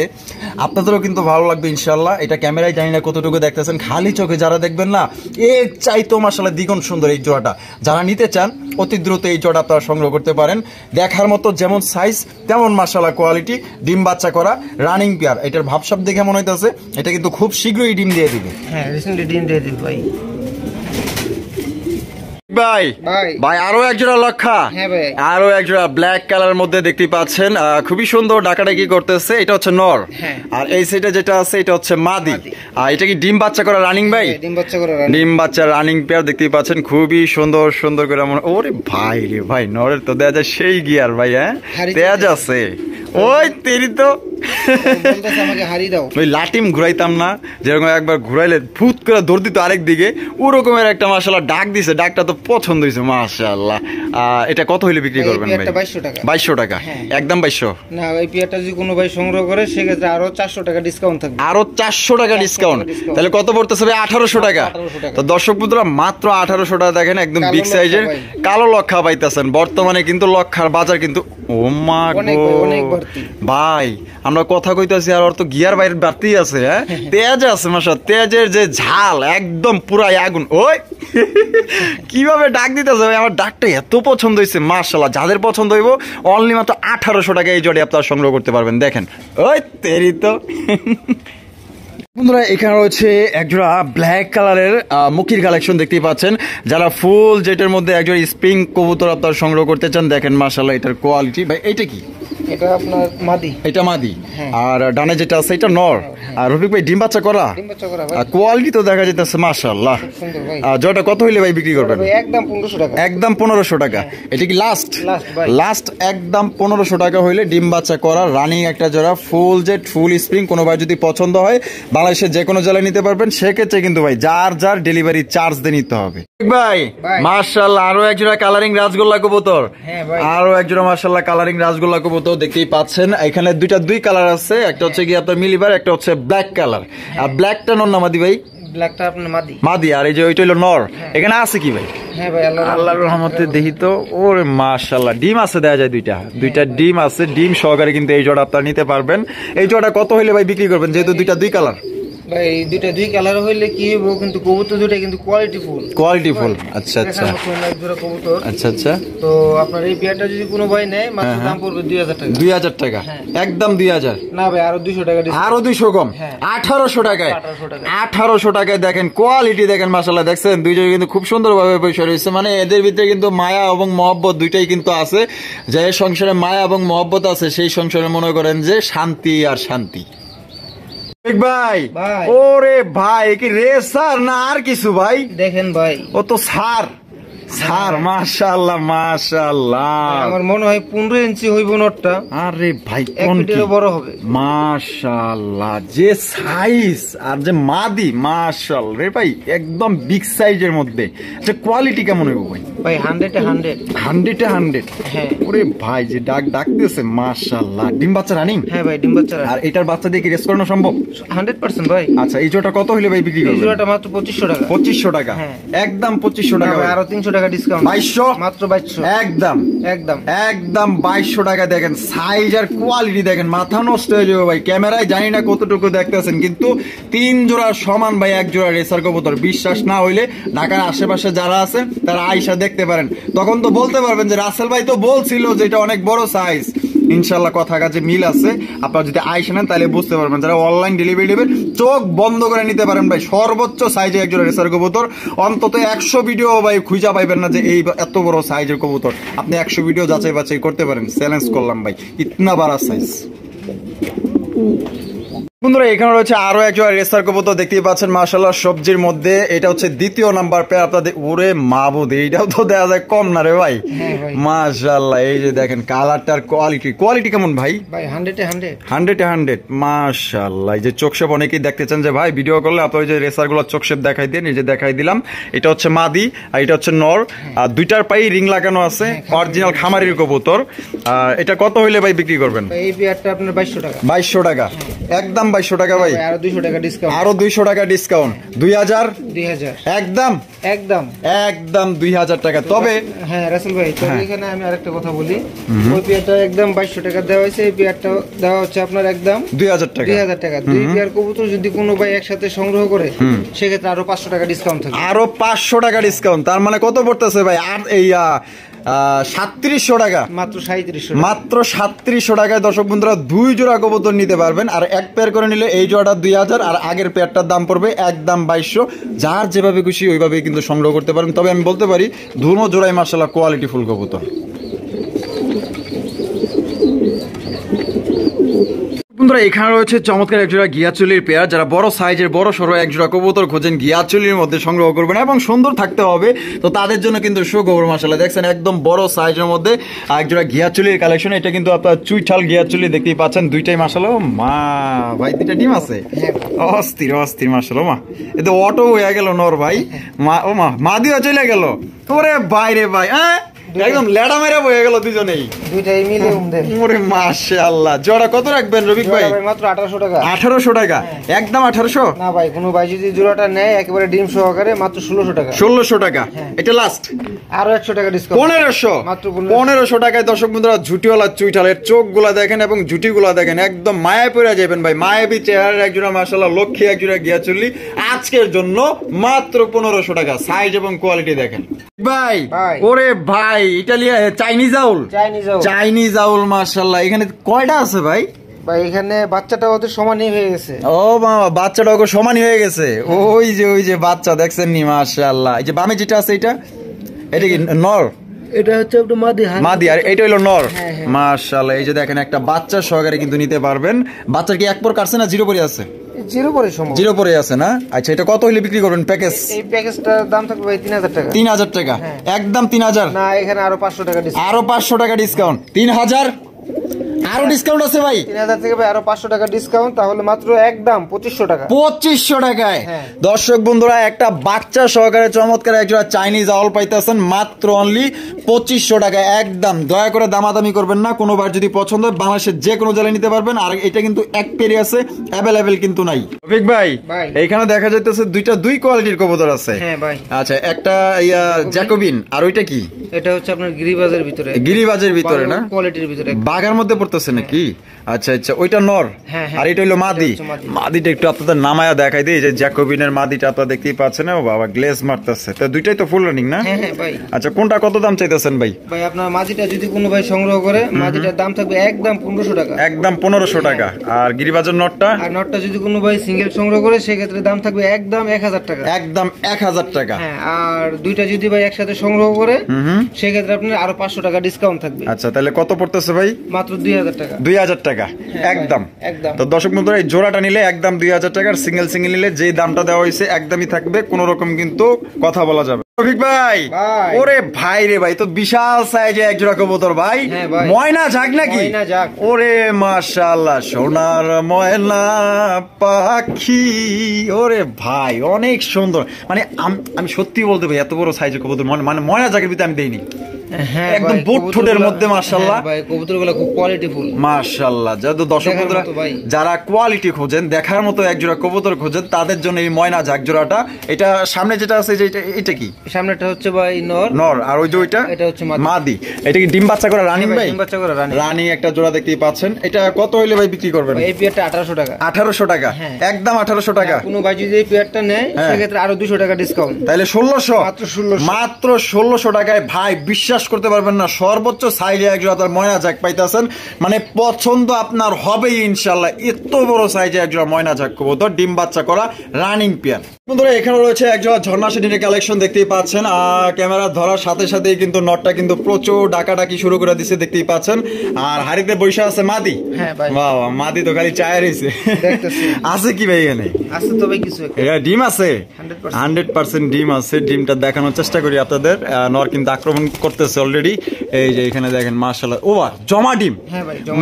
আপনাদেরও কিন্তু ভালো লাগবে ইনশাআল্লাহ। এটা ক্যামেরায় জানি না কতটুকু দেখতেছেন, খালি চোখে যারা দেখবেন না এর চাইতো মাশাআল্লাহ দ্বিগুণ সুন্দর এই জোড়াটা। যারা নিতে চান অতি দ্রুত এই জোড়া আপনারা সংগ্রহ করতে পারেন। দেখার মতো যেমন সাইজ তেমন মাশাআল্লাহ কোয়ালিটি, ডিম বাচ্চা করা রানিং পেয়ার। এটার ভাবসাব দেখে মনে হইতাছে এটা কিন্তু খুব শীঘ্রই ডিম দিয়ে দিবে। হ্যাঁ রিসেন্টলি ডিম দিয়ে দিবে ভাই। ভাই ভাই আরো এক জোড়া লক্ষা। হ্যাঁ ভাই আরো এক জোড়া ব্ল্যাক কালার মধ্যে দেখতে পাচ্ছেন, খুবই সুন্দর। ডাকাটা কি করতেছে? এটা হচ্ছে নর, আর এই সাইডে যেটা আছে এটা হচ্ছে মাদি। আর এটা কি ডিম বাচ্চা করা রানিং ভাই? ডিম বাচ্চা করা ডিম বাচ্চা রানিং পেয়ার দেখতে পাচ্ছেন, খুবই সুন্দর সুন্দর করে। ওরে ভাই রে ভাই, নরের তো দেয়া যায় সেই গিয়ার ভাই। হ্যাঁ তেজ আছে ওই তেরি তো আমাকে হারি দাও। ওই লাটিম ঘুরাইতাম না, যেরকম একবার ঘুরাইলে ফুট করে দৌড় দিত আরেক দিকে, ওরকমের একটা মাশাআল্লাহ ডাক দিছে। ডাকটা তো পছন্দ হয়েছে মাশাআল্লাহ। এটা কত হইলে বিক্রি করবেন ভাই? 2200 টাকা। 2200 টাকা একদম 2200 না এই পেয়ারটা যদি কোনো ভাই সংগ্রহ করে সেক্ষেত্রে আরো 400 টাকা ডিসকাউন্ট থাকবে। আরো 400 টাকা ডিসকাউন্ট, তাহলে কত পড়তেছে ভাই? 1800 টাকা। তো দর্শক বন্ধুরা মাত্র 1800 টাকা দেখেন, একদম বিগ সাইজের কালো লক্ষা পাইতেছেন। বর্তমানে কিন্তু লক্ষার বাজার কিন্তু ও মা গো ভাই, আমরা কথা কইতাছি আর ওর তো গিয়ার বাইরে বাড়তি আছে। হ্যাঁ তেজ আছে মাশা, তেজের যে ঝাল একদম পুরাই আগুন। ওই কিভাবে ডাক দিতেছে ভাই, আমার ডাকটা এত পছন্দ হয়েছে মাশাআল্লাহ। যাদের পছন্দ হইব অনলি মাত্র 1800 টাকা এই জোড়ি আপনারা সংগ্রহ করতে পারবেন। দেখেন ওই তেরি তো। বন্ধুরা এখানে রয়েছে একজোড়া ব্ল্যাক কালারের মুখির কালেকশন দেখতেই পাচ্ছেন। যারা ফুল জেটের মধ্যে একজোড়া স্প্রিং কবুতর আপনারা সংগ্রহ করতে চান, দেখেন মাশাআল্লাহ এটার কোয়ালিটি। ভাই এইটা কি? এটা আপনার মাদি। এটা মাদি, আর ডানে যেটা আছে এটা নর। আর রফিক ভাই ডিম বাচ্চা করা? ডিম বাচ্চা করা ভাই। আর কোয়ালিটি তো দেখা যাচ্ছে মাশাআল্লাহ সুন্দর ভাই। আর জোড়াটা কত হইলে ভাই বিক্রি করবেন? একদম 1500 টাকা। একদম 1500 টাকা। এটা কি লাস্ট? লাস্ট একদম 1500 টাকা হইলে ডিম বাচ্চা করা রানিং একটা জোড়া ফুল জেট ফুল স্প্রিং। কোনো ভাই যদি পছন্দ হয় বাংলাদেশের যে কোনো জেলায় নিতে পারবেন। সেক্ষেত্রে কিন্তু ভাই যার যার ডেলিভারি চার্জ দিয়ে নিতে হবে। ভাই মাশাআল্লাহ আরো এক জোড়া কালারিং রাজগোল্লা কবুতর। আরো এক জোড়া মাশাআল্লাহ কালারিং রাজগোল্লা কবুতর দেখতেই পাচ্ছেন। এখানে দুই কালার আছে, একটা হচ্ছে কি আপনার মিলিবার, একটা হচ্ছে ব্ল্যাক কালার। আর ব্ল্যাকটা নর না মাদি ভাই? ব্ল্যাকটা আপনার মাদি। মাদি, আর এই যে ওইটা হলো নর। এখানে আছে কি ভাই? হ্যাঁ ভাই আল্লাহর রহমতে দেখি তো। ওরে মাশাআল্লাহ ডিম আছে, দেয়া যায় দুইটা ডিম আছে। ডিম সহকারে কিন্তু এই জোড়া আপনারা নিতে পারবেন। এই জোড়া কত হইলে ভাই বিক্রি করবেন, যেহেতু দুই কালার? ভাই দুই কালার হইলে কি হইব, কিন্তু কবুতর দুটো কিন্তু কোয়ালিটিফুল। আচ্ছা আচ্ছা আচ্ছা আচ্ছা। তো আপনার এই পেয়ারটা যদি কোনো ভাই নেয় মাত্র দাম পড়বে 2000 টাকা। 2000 টাকা একদম 2000 না ভাই আরো 200 টাকা ডিসকাউন্ট। আরো 200 কম 1800 টাকায়। 1800 টাকায় দেখেন কোয়ালিটি, দেখেন মাশাআল্লাহ। দেখছেন দুইজন কিন্তু খুব সুন্দর ভাবে পয়সা রয়েছে। মানে এদের ভিতরে কিন্তু মায়া এবং মহব্বত দুইটাই কিন্তু আছে। যে সংসারে মায়া এবং মহব্বত আছে সেই সংসারে মনে করেন যে শান্তি আর শান্তি। ভাই ওরে ভাই কি রেসার না আর কিছু ভাই? দেখেন ভাই ও তো সার স্যার মাশাআল্লাহ মাশাআল্লাহ, আমার মনে হয় 15 ইঞ্চি হইব নটটা। আরে ভাই এক কোন ফিটেরও বড় হবে। মাশাআল্লাহ, যে সাইজ আর যে মাদি মাশাআল্লাহ রে ভাই, একদম বিগ সাইজের মধ্যে। যে কোয়ালিটি কেমন হবে ভাই? ভাই 100 এ 100। 100 এ 100। হ্যাঁ। ওরে ভাই যে ডাকতেছে মাশাআল্লাহ। ডিম বাচ্চা রানিং? হ্যাঁ ভাই ডিম বাচ্চা। আর এটার বাচ্চা দিয়ে কি রেস করানো সম্ভব? 100% ভাই। আচ্ছা, এই জোড়াটা কত হইলে ভাই বিক্রি করবেন? এই জোড়াটা মাত্র 2500 টাকা। 2500 টাকা? হ্যাঁ। একদম 2500 টাকা ভাই। আরো 300 টাকা ডিসকাউন্ট। 2200? মাত্র 2200। একদম একদম একদম 2200 টাকা। দেখেন সাইজ আর কোয়ালিটি দেখেন, মাথা নষ্ট হয়ে যাবে ভাই। ক্যামেরায় জানি না কতটুকু দেখতেছেন, কিন্তু 3 জোড়া সমান ভাই, 1 জোড়া রেসার কবুতর। বিশ্বাস না হইলে ঢাকার আশেপাশে যারা আছে তারা আয়সা দেখতে পারেন, তখন তো বলতে পারবেন যে রাসেল ভাই তো বলছিল যে এটা অনেক বড় সাইজ। ইনশাল্লাহ কথা কাজে মিল আছে। আপনারা যদি আইসা নেন তাহলে বুঝতে পারবেন। যারা অনলাইন ডেলিভারি নেবেন চোখ বন্ধ করে নিতে পারেন ভাই। সর্বোচ্চ সাইজে একজোড়া রেসার কবুতর, অন্তত 100 ভিডিও ভাই খুঁজা পাইবেন না যে এই এত বড় সাইজের কবুতর। আপনি 100 ভিডিও যাচাই বাছাই করতে পারেন। চ্যালেঞ্জ করলাম ভাই, ইতনা বড় সাইজ। বন্ধুরা এখানে রয়েছে আরো একজোড়া রেসার কবুতর, দেখতেই পাচ্ছেন মাশাআল্লাহ সবজির মধ্যে। এটা হচ্ছে দ্বিতীয় নাম্বার পেয়ার আপনাদের। ওরে মাবুদ, এইটাও তো দেখা যায় কম না রে ভাই। মাশাআল্লাহ, এই যে দেখেন কালারটার কোয়ালিটি কেমন ভাই? ভাই 100 এ 100। 100 এ 100 মাশাআল্লাহ। এই যে চোখশেপ অনেকেই দেখতে চান যে ভাই ভিডিও করলে আপনার যে রেসার গুলো চোখশেপ দেখাই দেন, এই যে দেখাই দিলাম। এটা হচ্ছে মাদি আর এটা হচ্ছে নর, আর দুইটার পাই রিং লাগানো আছে, অরিজিনাল খামারির কবুতর। এটা কত হইলে ভাই বিক্রি করবেন? এই পেয়ারটা আপনার 2200 টাকা। 2200 টাকা? একদম 2200 টাকা ভাই। আরো 200 টাকা ডিসকাউন্ট। আরো 200 টাকা ডিসকাউন্ট। 2000? 2000 একদম একদম একদম 2000 টাকা। তবে হ্যাঁ রাসেল ভাই, তবে এখানে আমি আরেকটা কথা বলি। ওই পেয়ারটা একদম 2200 টাকা দেওয়া হয়েছে, এই পেয়ারটা দেওয়া হচ্ছে আপনার একদম 2000 টাকা। 2000 টাকা। দুই পেয়ার কবুতর যদি কোনো ভাই একসাথে সংগ্রহ করে সেক্ষেত্রে আরো 500 টাকা ডিসকাউন্ট থাকবে। আরো 500 টাকা ডিসকাউন্ট, তার মানে কত পড়তেছে ভাই? আর এই 3700 টাকা। মাত্র 3700। মাত্র 3700 টাকায় দর্শক বন্ধুরা 2 জোড়া কবুতর নিতে পারবেন। আর এক পেয়ার করে নিলে এই জোড়াটা 2000, আর আগের পেয়ারটার দাম পড়বে একদম 2200। যার যেভাবে খুশি ওইভাবে কিন্তু সংগ্রহ করতে পারেন। তবে আমি বলতে পারি দুনো জোড়াই মাশাআল্লাহ কোয়ালিটি ফুল কবুতর। বন্ধুরা এখানে রয়েছে চমৎকার একজোড়া গিয়াচুলির পেয়ার। যারা বড় সাইজের বড় সরো একজোড়া কবুতর খোঁজেন, গিয়াচুলির মধ্যে সংগ্রহ করবেন এবং সুন্দর থাকতে হবে, তো তাদের জন্য কিন্তু সুখবর। মাশাআল্লাহ দেখছেন একদম বড় সাইজের মধ্যে একজোড়া গিয়াচুলির কালেকশন। এটা কিন্তু আপনার চুইঠাল গিয়াচুলি দেখতেই পাচ্ছেন, দুইটাই মাশাআল্লাহ। মা ভাই দুইটা ডিম আছে, অস্থির অস্থির মাশাআল্লাহ। মা এ তো অটো হয়ে গেল নর ভাই। মা ও মা দিও চলে গেল। ওরে ভাই রে ভাই, একদম লেডা মেরা বয়ে গেল দুজনেই, দুইটাই মিলে উমদের। ওরে মাশাআল্লাহ। জোড়া কত রাখবেন রবিক ভাই? মাত্র 1800 টাকা। 1800 টাকা? একদম 1800 না ভাই, কোনো ভাই যদি জোড়াটা নেয় একেবারে ডিম সহকারে মাত্র 1600 টাকা। 1600 টাকা? এটা লাস্ট। আরো 100 টাকা ডিসকাউন্ট। 1500? মাত্র 1500 টাকায় দর্শক বন্ধুরা ঝুটিওয়ালা চুইঠালের চোখগুলা দেখেন এবং ঝুটিগুলা দেখেন, একদম মায়ায় পড়ে যাবেন ভাই। মায়াবী চেহারার একজোড়া মাশাআল্লাহ লক্ষ্মী একজোড়া গিয়াচুলি আজকের জন্য মাত্র 1500 টাকা। সাইজ এবং কোয়ালিটি দেখেন ভাই। ওরে ভাই Italia Chinese owl. Chinese owl মাশাআল্লাহ। এখানে কয়টা আছে ভাই? ভাই এখানে বাচ্চাটা ওদের সমানই হয়ে গেছে। ও বাবা, বাচ্চাটা ওকে সমানই হয়ে গেছে। ওই যে বাচ্চা দেখছেন নি মাশাআল্লাহ। এই যে বামে যেটা আছে এটা কি নর? এটা হচ্ছে একটু মাদি আর এটা হলো নর। মাশাআল্লাহ এই যে দেখেন একটা বাচ্চা সহকারে কিন্তু নিতে পারবেন। বাচ্চার কি এক পর কাটছে না জিরো পরে আছে? জিরো পরে আছে না? আচ্ছা এটা কত হইলে বিক্রি করবেন প্যাকেজ? এই প্যাকেজটার দাম থাকবে ভাই 3000 টাকা। 3000 টাকা? একদম 3000? না, এখানে আরো 500 টাকা ডিসকাউন্ট। আরো 500 টাকা ডিসকাউন্ট। 3000 আরো ডিসকাউন্ট আছে ভাই? 3000 থেকে ভাই আরো 500 টাকা ডিসকাউন্ট, তাহলে মাত্র একদম 2500 টাকা। 2500 টাকায় দর্শক বন্ধুরা একটা বাচ্চা সহকারে চমৎকার একজোড়া চাইনিজ আউল পাইতেছেন মাত্র অনলি 2500 টাকায়। একদম দয়া করে দামাদামি করবেন না। কোনোবার যদি পছন্দ হয় বাংলাদেশের যে কোনো জেলায় নিতে পারবেন। আর এটা কিন্তু এক পেরি আছে, অ্যাভেলেবেল কিন্তু নাই। রফিক ভাই এইখানে দেখা যাইতেছে দুই কোয়ালিটির কবুতর আছে। হ্যাঁ ভাই। আচ্ছা একটা জ্যাকোবিন, আর ওইটা কি? এটা হচ্ছে আপনার গিরিবাজের ভিতরে। গিরিবাজের ভিতরে না? কোয়ালিটির ভিতরে বাগার মধ্যে পড়তেছে নাকি? আচ্ছা আচ্ছা, ওইটা নর আর এটা হইলো মাদি। মাদিটা একটু আপনাদের নামায়া দেখাই দিই। যে জ্যাকোবিনের মাদিটা আপনারা দেখতেই পাচ্ছেন। ও বাবা গ্লেজ মারতেছে। তো দুইটাই তো ফুল রানিং না? হ্যাঁ ভাই। আচ্ছা কোনটা কত দাম চাইতেছেন ভাই? ভাই আপনার মাদিটা যদি কোনো ভাই সংগ্রহ করে মাদিটার দাম থাকবে একদম 1500 টাকা। একদম 1500 টাকা। আর গিরিবাজের নটটা? আর নটটা যদি কোনো ভাই সিঙ্গেল সংগ্রহ করে সেক্ষেত্রে দাম থাকবে একদম 1000 টাকা। একদম 1000 টাকা। হ্যাঁ, আর দুইটা যদি ভাই একসাথে সংগ্রহ করে সেক্ষেত্রে আপনার আরো 500 টাকা ডিসকাউন্ট থাকবে। আচ্ছা তাহলে কত পড়তেছে ভাই? মাত্র 2000 টাকা। 2000 টাকা একদম। তো দর্শক বন্ধুরা এই জোড়াটা নিলে একদম 2000 টাকার, সিঙ্গেল নিলে যে দামটা দেওয়া হয়েছে একদমই থাকবে, কোনো রকম কিন্তু কথা বলা যাবে। রফিক ভাই, ওরে ভাই রে ভাই, তো বিশাল সাইজে এক জোড়া কবুতর ভাই। ময়না ঝাঁক নাকি? ওরে মাশাআল্লাহ, সোনার ময়না পাখি। ওরে ভাই অনেক সুন্দর, মানে আমি সত্যি বলতে ভাই এত বড় সাইজের কবুতর মানে ময়না ঝাঁকের ভিতরে আমি দেইনি। একদম বুট ঠোঁটের মধ্যে মাশাআল্লাহ ভাই, কবুতরগুলো খুব কোয়ালিটিফুল মাশাআল্লাহ। যারা দর্শক বন্ধুরা যারা কোয়ালিটি খোঁজেন, দেখার মতো এক জোড়া কবুতর খোঁজেন, তাদের জন্য এই ময়না ঝাঁক জোড়াটা। এটা সামনে যেটা আছে যে এটা কি? সামনেটা হচ্ছে ভাই নর, আর ওই যে ওইটা এটা হচ্ছে মাদি। এটা কি ডিম বাচ্চা করা রানিং ভাই? ডিম বাচ্চা করা রানিং একটা জোড়া দেখতেই পাচ্ছেন। এটা কত হইলে ভাই বিক্রি করবেন? এই পেয়ারটা 1800 টাকা। 1800 টাকা, একদম 1800 টাকা। কোনো ভাই যদি এই পেয়ারটা নেয় সেক্ষেত্রে আরো 200 টাকা ডিসকাউন্ট, তাহলে 1600, মাত্র 1600 টাকায় ভাই বিশ্বাস করতে পারবেন না, সর্বোচ্চ সাইজে এক জোড়া আপনার ময়না ঝাঁক পাইতেছেন। মানে পছন্দ আপনার হবেই ইনশাল্লাহ। এত বড় সাইজে এক জোড়া ময়না ঝাঁক কবুতর, ডিম বাচ্চা করা রানিং পেয়ার। বন্ধুরা এখানে রয়েছে এক জোড়া ঝর্ণা সেটিনের কালেকশন দেখতেই পাচ্ছেন। আর ক্যামেরা ধরার সাথে সাথেই কিন্তু নটটা কিন্তু প্রচুর ডাকাডাকি শুরু করে দিচ্ছে, দেখতেই পাচ্ছেন। আর হাড়িতে বৈশা আছে মাদি। বাহ, মাদি তো খালি চায় রয়েছে। আছে কি ভাই এখানে? আছে তো ভাই কিছু ডিম আছে, 100% ডিম আছে। ডিমটা দেখানোর চেষ্টা করি আপনাদের। নর কিন্তু আক্রমণ করতেছে অলরেডি। এই যে এখানে দেখেন মাশাআল্লাহ, জমা ডিম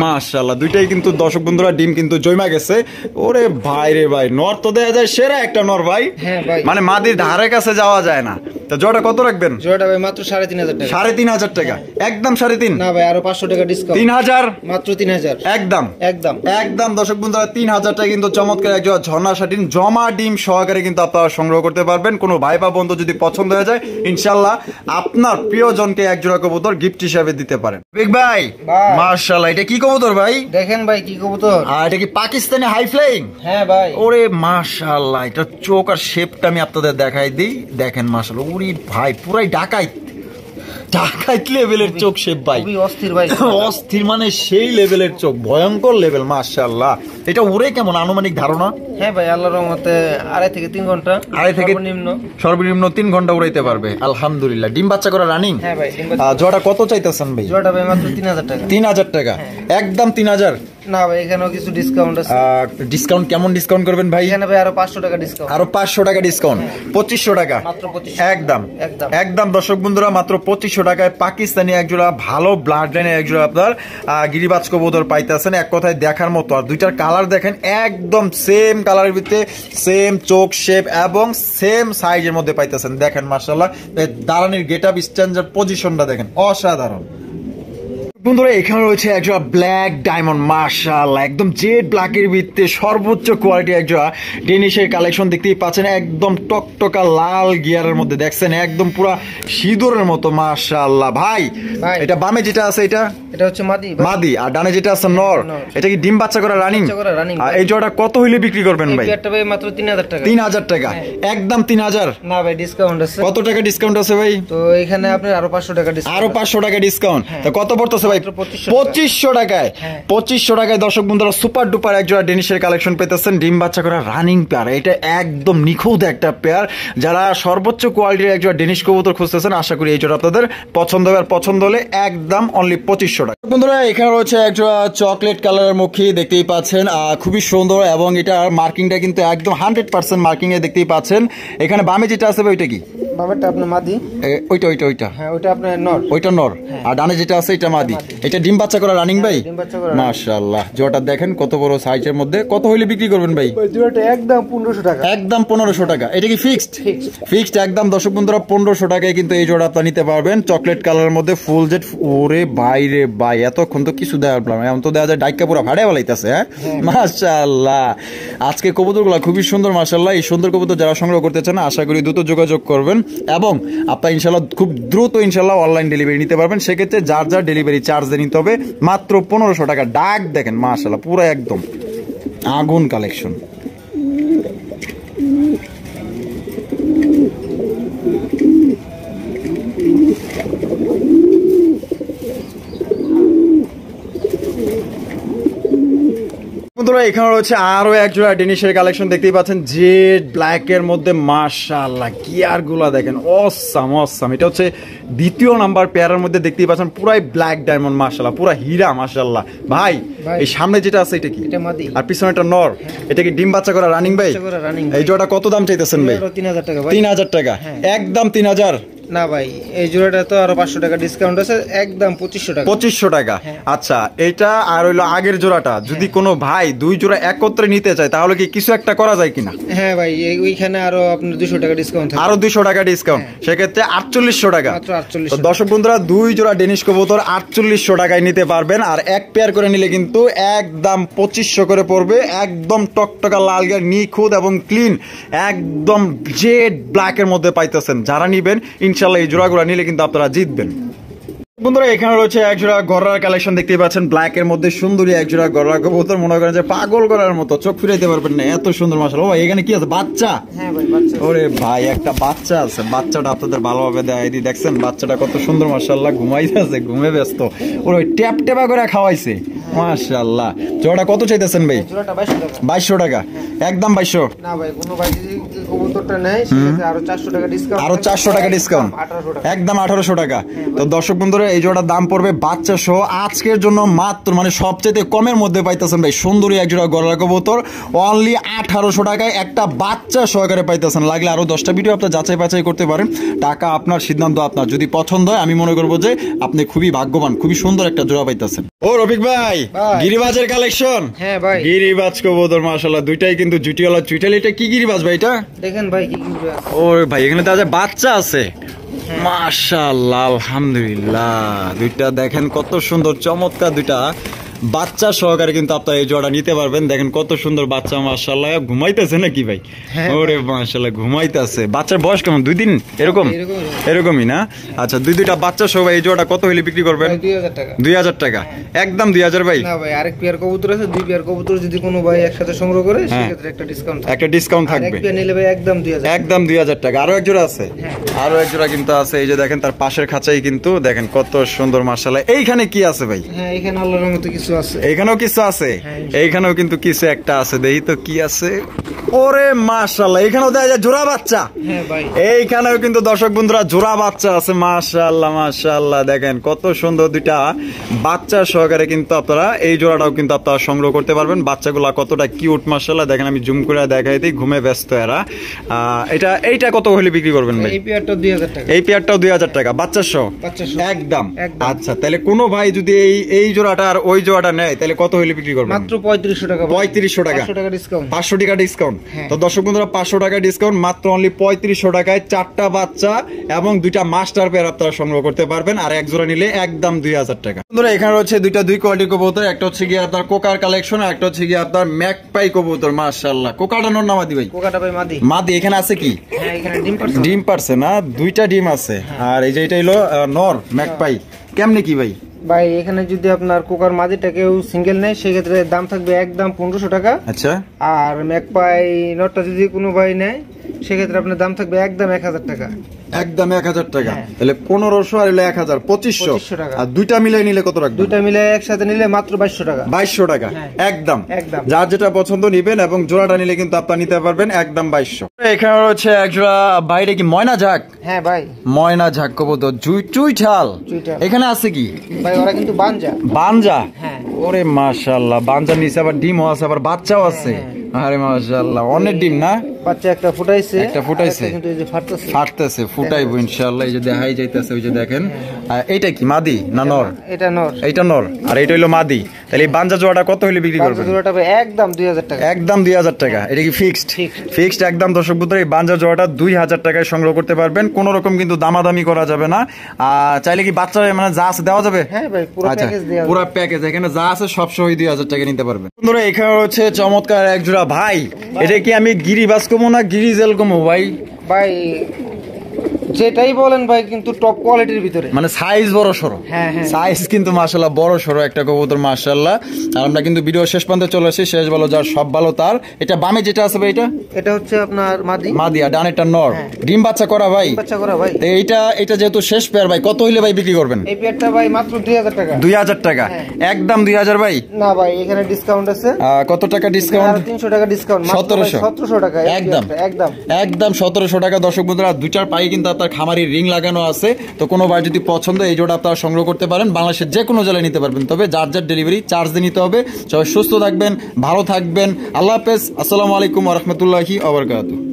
মাশাআল্লাহ, দুইটাই কিন্তু দর্শক বন্ধুরা ডিম কিন্তু জমা গেছে। ওরে ভাই রে ভাই, নর তো দেখা যায় সেরা একটা নর ভাই। মানে মাদির ধারে কাছে যাওয়া যায় না। তো জোড়া কত রাখবেন? জোড়াটা ভাই মাত্র 3500 টাকা। 3500 টাকা, একদম 3.5 না ভাই, আরো 500 টাকা ডিসকাউন্ট। 3000, মাত্র 3000, একদম একদম একদম দর্শক বন্ধুরা 3000 টাকা কিন্তু চমৎকার এক জোড়া ঝর্ণা শাটিন জমা ডিম সহকারে কিন্তু আপনারা সংগ্রহ করতে পারবেন। কোনো ভাই বা বন্ধু যদি পছন্দ হয়ে যায় ইনশাআল্লাহ আপনার প্রিয়জনকে এক জোড়া কবুতর গিফট হিসেবে দিতে পারেন। বিগ ভাই মাশাআল্লাহ, এটা কি কবুতর ভাই? দেখেন ভাই কি কবুতর। আর এটা কি পাকিস্তানি হাই ফ্লাইং? হ্যাঁ ভাই। ওরে মাশাআল্লাহ, এটা চোখ আর শেপটা আমি আপনাদের দেখাই দিই। দেখেন মাশাআল্লাহ, ওরে ভাই পুরাই ডাকাইত লেভেলের চোখ শেপ ভাই, অস্থির ভাই, অস্থির মানে সেই লেভেলের চোখ, ভয়ঙ্কর লেভেল মাশাআল্লাহ। এটা উড়ে কেমন আনুমানিক ধারণা? হ্যাঁ ভাই, আল্লাহর রহমতে 2.5 থেকে 3 ঘন্টা, সর্বনিম্ন 3 ঘন্টা উড়াইতে পারবে আলহামদুলিল্লাহ। ডিম বাচ্চা করা রানিং? হ্যাঁ ভাই। জোড়া কত চাইতেছেন ভাই? জোড়াটা ভাই মাত্র 3000 টাকা। 3000 টাকা, একদম 3000 না ভাই, এখানেও কিছু ডিসকাউন্ট আছে। ডিসকাউন্ট কেমন ডিসকাউন্ট করবেন ভাই? এখানে ভাই আরো 500 টাকা ডিসকাউন্ট। আরো 500 টাকা ডিসকাউন্ট, 2500 টাকা মাত্র। 2500, একদম একদম দর্শক বন্ধুরা মাত্র 2500 টাকায় পাকিস্তানি একজোড়া ভালো ব্লাড লাইনের একজোড়া আপনার গিরিবাজ কবুতর পাইতেছেন। এক কথায় দেখার মতো। আর দুইটার কালার দেখেন, একদম সেম কালারের ভিতরে সেম চোখ শেপ এবং সেম সাইজের মধ্যে পাইতেছেন। দেখেন মাশাআল্লাহ, দাঁড়ানির গেটআপ স্ট্যান্ডার্ড পজিশনটা দেখেন অসাধারণ। বন্ধুরা এখানে রয়েছে একজোড়া ব্ল্যাক ডায়মন্ড মাশাআল্লাহ, একদম জেড ব্ল্যাকের ভিত্তিতে সর্বোচ্চ কোয়ালিটি একজোড়া ডেনিশের কালেকশন দেখতেই পাচ্ছেন। একদম টকটকা লাল গিয়ারের মধ্যে দেখছেন, একদম পুরা সিঁদুরের মতো মাশাআল্লাহ। ভাই এটা বামে যেটা আছে এটা হচ্ছে মাদি, আর ডানে যেটা আছে নর। এটা কি ডিম বাচ্চা করা রানিং? আর এই জোড়াটা কত হইলে বিক্রি করবেন ভাই? এটা ভাই মাত্র 3000 টাকা। 3000 টাকা, একদম 3000। না ভাই, ডিসকাউন্ট আছে। কত টাকা ডিসকাউন্ট আছে ভাই? তো এখানে আপনার আরো 500 টাকা ডিসকাউন্ট। আরো 500 টাকা ডিসকাউন্ট। তো কত পড়তেছে ভাই? 2500 টাকায়। 2500 টাকায় দর্শক বন্ধুরা সুপার ডুপার একজোড়া ডেনিশের কালেকশন পেতেছেন, ডিম বাচ্চা করা রানিং পেয়ার। এটা একদম নিখুঁত একটা পেয়ার। যারা সর্বোচ্চ কোয়ালিটির একজোড়া ডেনিশ কবুতর খুঁজতেছেন আশা করি এই জোড়া আপনাদের পছন্দ হবে। আর পছন্দ হলে একদম অনলি 2500 টাকা। বন্ধুরা এখানে রয়েছে একজোড়া চকলেট কালারের মুখী, দেখতেই পাচ্ছেন খুবই সুন্দর এবং এটার মার্কিংটা কিন্তু একদম 100% মার্কিং এ দেখতেই পাচ্ছেন। এখানে বামে যেটা আছে ওইটা কি? বামেরটা আপনার মাদি। ওইটা হ্যাঁ, ওইটা আপনার নর। ওইটা নর। আর ডানে যেটা আছে এটা মাদি। এটা ডিম বাচ্চা করা রানিং ভাই? মাশাআল্লাহ, জোড়াটা দেখেন কত বড় সাইজের মধ্যে। কত হইলে বিক্রি করবেন ভাই? জোড়াটা একদম 1500 টাকা। একদম 1500 টাকা। এটা কি ফিক্সড? ফিক্সড একদম দর্শক বন্ধুরা 1500 টাকায় কিন্তু এই জোড়া আপনি নিতে পারবেন চকলেট কালারের মধ্যে ফুল জেড। ওরে ভাই রে ভাই, এতক্ষণ তো কিছু দেওয়ার প্ল্যান, এখন তো দেখা যায় ডাইকা পুরো ভাড়ে বলাইতেছে। হ্যাঁ মাশাআল্লাহ, আজকে কবুতরগুলো খুবই সুন্দর মাশাআল্লাহ। এই সুন্দর কবুতর যারা সংগ্রহ করতে চান আশা করি দ্রুত যোগাযোগ করবেন এবং আপনার ইনশাল্লাহ খুব দ্রুত ইনশাল্লাহ অনলাইন ডেলিভারি নিতে পারবেন। সেক্ষেত্রে যার যার ডেলিভারি চার্জ দিয়ে নিতে হবে মাত্র 1500 টাকা। ডাক দেখেন মাশাআল্লাহ, পুরো একদম আগুন কালেকশন। বন্ধুরা এখানে রয়েছে আরো এক জোড়া ডেনিশের কালেকশন দেখতেই পাচ্ছেন, জেড ব্ল্যাক এর মধ্যে মাশাআল্লাহ গিয়ার গুলা দেখেন অসাম অসাম। এটা হচ্ছে দ্বিতীয় নাম্বার পেয়ারের মধ্যে দেখতেই পাচ্ছেন পুরাই ব্ল্যাক ডায়মন্ড মাশাআল্লাহ, পুরা হীরা মাশাআল্লাহ। ভাই এই সামনে যেটা আছে এটা কি? এটা মাদি। আর পিছনে এটা নর। এটা কি ডিম বাচ্চা করা রানিং ভাই? এই জোড়াটা কত দাম চাইতেছেন ভাই? 3000 টাকা ভাই। 3000 টাকা, একদম 3000। না ভাই, এই জোড়াটা তো আরো 500 টাকা ডিসকাউন্ট আছে, একদম 2500 টাকা। 2500 টাকা। আচ্ছা, এটা আর হইলো আগের জোড়াটা, যদি কোনো ভাই দুই জোড়া একত্রে নিতে চায় তাহলে কি কিছু একটা করা যায় কিনা? হ্যাঁ ভাই, ওইখানে আরো আপনার 200 টাকা ডিসকাউন্ট থাকবে। আরো 200 টাকা ডিসকাউন্ট, সেক্ষেত্রে 4800 টাকা। মাত্র 4800। তো দর্শক বন্ধুরা, দুই জোড়া ডেনিশ কবুতর 4800 টাকায় নিতে পারবেন। আর এক পেয়ার করে নিলে কিন্তু একদম 2500 করে পড়বে। একদম টকটকা লাল গায়ে নিখুঁত এবং ক্লিন, একদম জেড ব্ল্যাকের মধ্যে পাইতেছেন। যারা নিবেন ইনশাল্লাহ এই জোড়াগুলো নিলে কিন্তু আপনারা জিতবেন। বন্ধুরা, এখানে রয়েছে এক জোড়া গররার কালেকশন দেখতেই পাচ্ছেন, ব্ল্যাক এর মধ্যে সুন্দরী এক জোড়া গররা কবুতর। মনে করেন যে পাগল করার মতো, চোখ ফিরাইতে পারবেন না, এত সুন্দর মাশাআল্লাহ। ভাই এখানে কি আছে? বাচ্চা? হ্যাঁ ভাই, বাচ্চা। ওরে ভাই, একটা বাচ্চা আছে। বাচ্চাটা আপনাদের ভালোভাবে দেখাই দিই। দেখছেন বাচ্চাটা কত সুন্দর মাশাআল্লাহ, ঘুমাইতেছে, ঘুমে ব্যস্ত। ওর ওই ট্যাপ ট্যাপা করে খাওয়াইছে মাশাআল্লাহ। জোড়াটা কত চাইতেছেন ভাই? জোড়াটা 2200 টাকা। 2200 টাকা, একদম 2200 না ভাই, কোনো ভাই যদি কবুতরটা নেয় সেক্ষেত্রে আরো 400 টাকা ডিসকাউন্ট। আরো 400 টাকা ডিসকাউন্ট, 1800 টাকা। একদম 1800 টাকা। তো দর্শক বন্ধুরা, এই জোড়ার দাম পড়বে বাচ্চা সহ আজকের জন্য মাত্র, মানে সবচেয়ে কমের মধ্যে পাইতেছেন ভাই সুন্দরী এক জোড়া গররা কবুতর অনলি 1800 টাকায় একটা বাচ্চা সহকারে পাইতেছেন। লাগলে আরো 10টা ভিডিও আপনার যাচাই বাছাই করতে পারেন। টাকা আপনার, সিদ্ধান্ত আপনার। যদি পছন্দ হয় আমি মনে করবো যে আপনি খুবই ভাগ্যবান, খুবই সুন্দর একটা জোড়া পাইতেছেন। ও রফিক ভাই, গিরিবাজের কালেকশন। হ্যাঁ ভাই, গিরিবাজ কবুতর মাশাআল্লাহ, দুইটাই কিন্তু জুটিওয়ালা চুইটাল। এটা কি গিরিবাজ ভাই? এটা দেখেন ভাই কি গিরিবাজ। ও ভাই, এখানে তো বাচ্চা আছে মাশাআল্লাহ, আলহামদুলিল্লাহ। দুইটা দেখেন কত সুন্দর, চমৎকার দুইটা বাচ্চা সহকারে কিন্তু আপনারা এই জোড়া নিতে পারবেন। দেখেন কত সুন্দর বাচ্চা মাশাআল্লাহ। ঘুমাইতেছে নাকি ভাই? ওরে মাশাআল্লাহ, ঘুমাইতেছে। বাচ্চার বয়স কেমন? 2 দিন এরকম? এরকমই না? আচ্ছা, দুইটা বাচ্চা সহ এই জোড়া কত হইলে বিক্রি করবেন? 2000 টাকা। 2000 টাকা, একদম 2000 ভাই। না ভাই, আরেক পেয়ার কবুতর আছে, দুই পেয়ার কবুতর যদি কোনো ভাই একসাথে সংগ্রহ করে সেক্ষেত্রে একটা ডিসকাউন্ট থাকবে। একটা ডিসকাউন্ট থাকবে। এক পেয়ার নিলে ভাই একদম 2000, একদম 2000 টাকা। আরো এক জোড়া আছে, আরো এক জোড়া কিন্তু আছে। এই যে দেখেন তার পাশের খাঁচাই কিন্তু দেখেন কত সুন্দর মাশাআল্লাহ। এইখানে কি আছে ভাই? হ্যাঁ, এখানে আল্লাহর রহমতে কিছু আছে। এইখানেও কিছু আছে, এইখানেও কিন্তু কিছু একটা আছে। দেখি তো কি আছে। ওরে মাশাআল্লাহ, এখানেও দেখা যায় জোড়া বাচ্চা। হ্যাঁ ভাই, এইখানেও কিন্তু দর্শক বন্ধুরা জোড়া বাচ্চা আছে মাশাআল্লাহ মাশাআল্লাহ। দেখেন কত সুন্দর দুইটা বাচ্চা সহকারে কিন্তু আপনারা এই জোড়াটাও কিন্তু আপনারা সংগ্রহ করতে পারবেন। বাচ্চাগুলা কতটা কিউট মাশাআল্লাহ। দেখেন আমি জুম করে দেখাই দিই, ঘুমে ব্যস্ত এরা। এইটা কত হলে বিক্রি করবেন ভাই? এই পেয়ারটা 2000 টাকা। এই পেয়ারটাও 2000 টাকা, বাচ্চা সহ একদম। আচ্ছা, তাহলে কোনো ভাই যদি এই জোড়াটা আর ওই জোড়াটা নেয় তাহলে কত হলে বিক্রি করবেন? মাত্র 3500 টাকা। 3500 টাকা, 500 টাকা ডিসকাউন্ট। 500 টাকা ডিসকাউন্ট। তো দর্শক বন্ধুরা, 500 টাকা ডিসকাউন্ট, মাত্র অনলি 3500 টাকায় 4টা বাচ্চা এবং 2টা মাস্টার পেয়ার আপনারা সংগ্রহ করতে পারবেন। আর এক জোড়া নিলে একদম 2000 টাকা। বন্ধুরা, এখানে হচ্ছে দুই কোয়ালিটির কবুতর। একটা হচ্ছে গিয়ে আপনার কোকার কালেকশন, আর একটা হচ্ছে গিয়ে আপনার ম্যাকপাই কবুতর মাশাআল্লাহ। কোকাটা নর না মাদি ভাই? কোকাটা ভাই মাদি। মাদি। এখানে আছে কি? হ্যাঁ, এখানে ডিম পারছে না, 2টা ডিম আছে। আর এই যে এটা হলো নর ম্যাকপাই। কেমনে কি ভাই? ভাই এখানে যদি আপনার কোকার মাদিটা কেউ সিঙ্গেল নেয় সেক্ষেত্রে দাম থাকবে একদম 1500 টাকা। আচ্ছা। আর ম্যাকপাই নটটা যদি কোনো ভাই নেয় সেক্ষেত্রে আপনার দাম থাকবে একদম 1000 টাকা। একদম 1000 টাকা। তাহলে 1500 আর 1000, 2500 টাকা। আর দুইটা মিলে নিলে কত রাখবেন? দুইটা মিলে একসাথে নিলে মাত্র 2200 টাকা। 2200 টাকা, একদম। একদম যার যেটা পছন্দ নিবেন, এবং জোড়াটা নিলে কিন্তু আপনারা নিতে পারবেন একদম 2200। এখানে হচ্ছে এক জোড়া বাইরে কি ময়না ঝাক? হ্যাঁ ভাই, ময়না ঝাক কবুতর, চুইঠাল। এখানে আছে কি ভাই? ওরা কিন্তু বানজা। হ্যাঁ। ওরে মাশাআল্লাহ, বানজার নিচে আবার ডিমও আছে, আবার বাচ্চাও আছে। আরে মাশাআল্লাহ, অনেক ডিম না? বাচ্চা একটা ফুটাইছে কিন্তু এই যে ফাটতেছে, ফুটাইবো ইনশাআল্লাহ। এই যে দেখাই যাইতেছে, ওই যে দেখেন। এইটা কি মাদি না নর? এটা নর। এইটা নর, আর এইটা হলো মাদি। তাহলে এই বানজা জোড়াটা কত হলে বিক্রি করবেন? জোড়াটা একদম 2000 টাকা। একদম 2000 টাকা। এটা কি ফিক্সড একদম? দর্শক বন্ধুরা, এই বানজা জোড়াটা 2000 টাকায় সংগ্রহ করতে পারবেন। কোন রকম কিন্তু দামাদামি করা যাবে না। চাইলে কি বাচ্চা মানে যা আছে দেওয়া যাবে? হ্যাঁ ভাই, পুরো প্যাকেজ এখানে যা আছে সব সহ 2000 টাকা নিতে পারবেন। বন্ধুরা, এখানে হচ্ছে চমৎকার এক জোড়া ভাই। এটা কি আমি গিরিবাজ কমো না গিরিজেল কমো ভাই? ভাই যেটাই বলেন ভাই, কিন্তু টপ কোয়ালিটির ভিতরে, মানে সাইজ বড় সরো। সাইজ কিন্তু মাশাআল্লাহ বড় সরো একটা কবুতর মাশাআল্লাহ। আর আমরা কিন্তু ভিডিও শেষ পর্যন্ত চলে আসি। শেষ ভালো যার সব ভালো তার। এটা বামে যেটা আছে ভাই, এটা হচ্ছে আপনার মাদি, আর ডানেরটা নর। ডিম বাচ্চা করা ভাই। এটা যেহেতু শেষ পেয়ার ভাই, কত হইলে ভাই বিক্রি করবেন? এই পেয়ারটা ভাই মাত্র 2000 টাকা। 2000 টাকা, একদম 2000 ভাই। না ভাই, এখানে ডিসকাউন্ট আছে। কত টাকা ডিসকাউন্ট? 300 টাকা ডিসকাউন্ট। 1700 টাকা। একদম 1700 টাকা। দর্শক বন্ধুরা, দুইটার পায়ে কিন্তু আপনার খামারি রিং লাগানো আছে। তো কোনো ভাই যদি পছন্দ, এই জোড়া আপনারা সংগ্রহ করতে পারেন। বাংলাদেশের যে কোনো জেলায় নিতে পারবেন, তবে যার ডেলিভারি চার্জ দিয়ে নিতে হবে। সবাই সুস্থ থাকবেন, ভালো থাকবেন। আল্লাহ হাফেজ। আসসালামু আলাইকুম ওয়া রাহমাতুল্লাহি ওয়া বারাকাতুহু।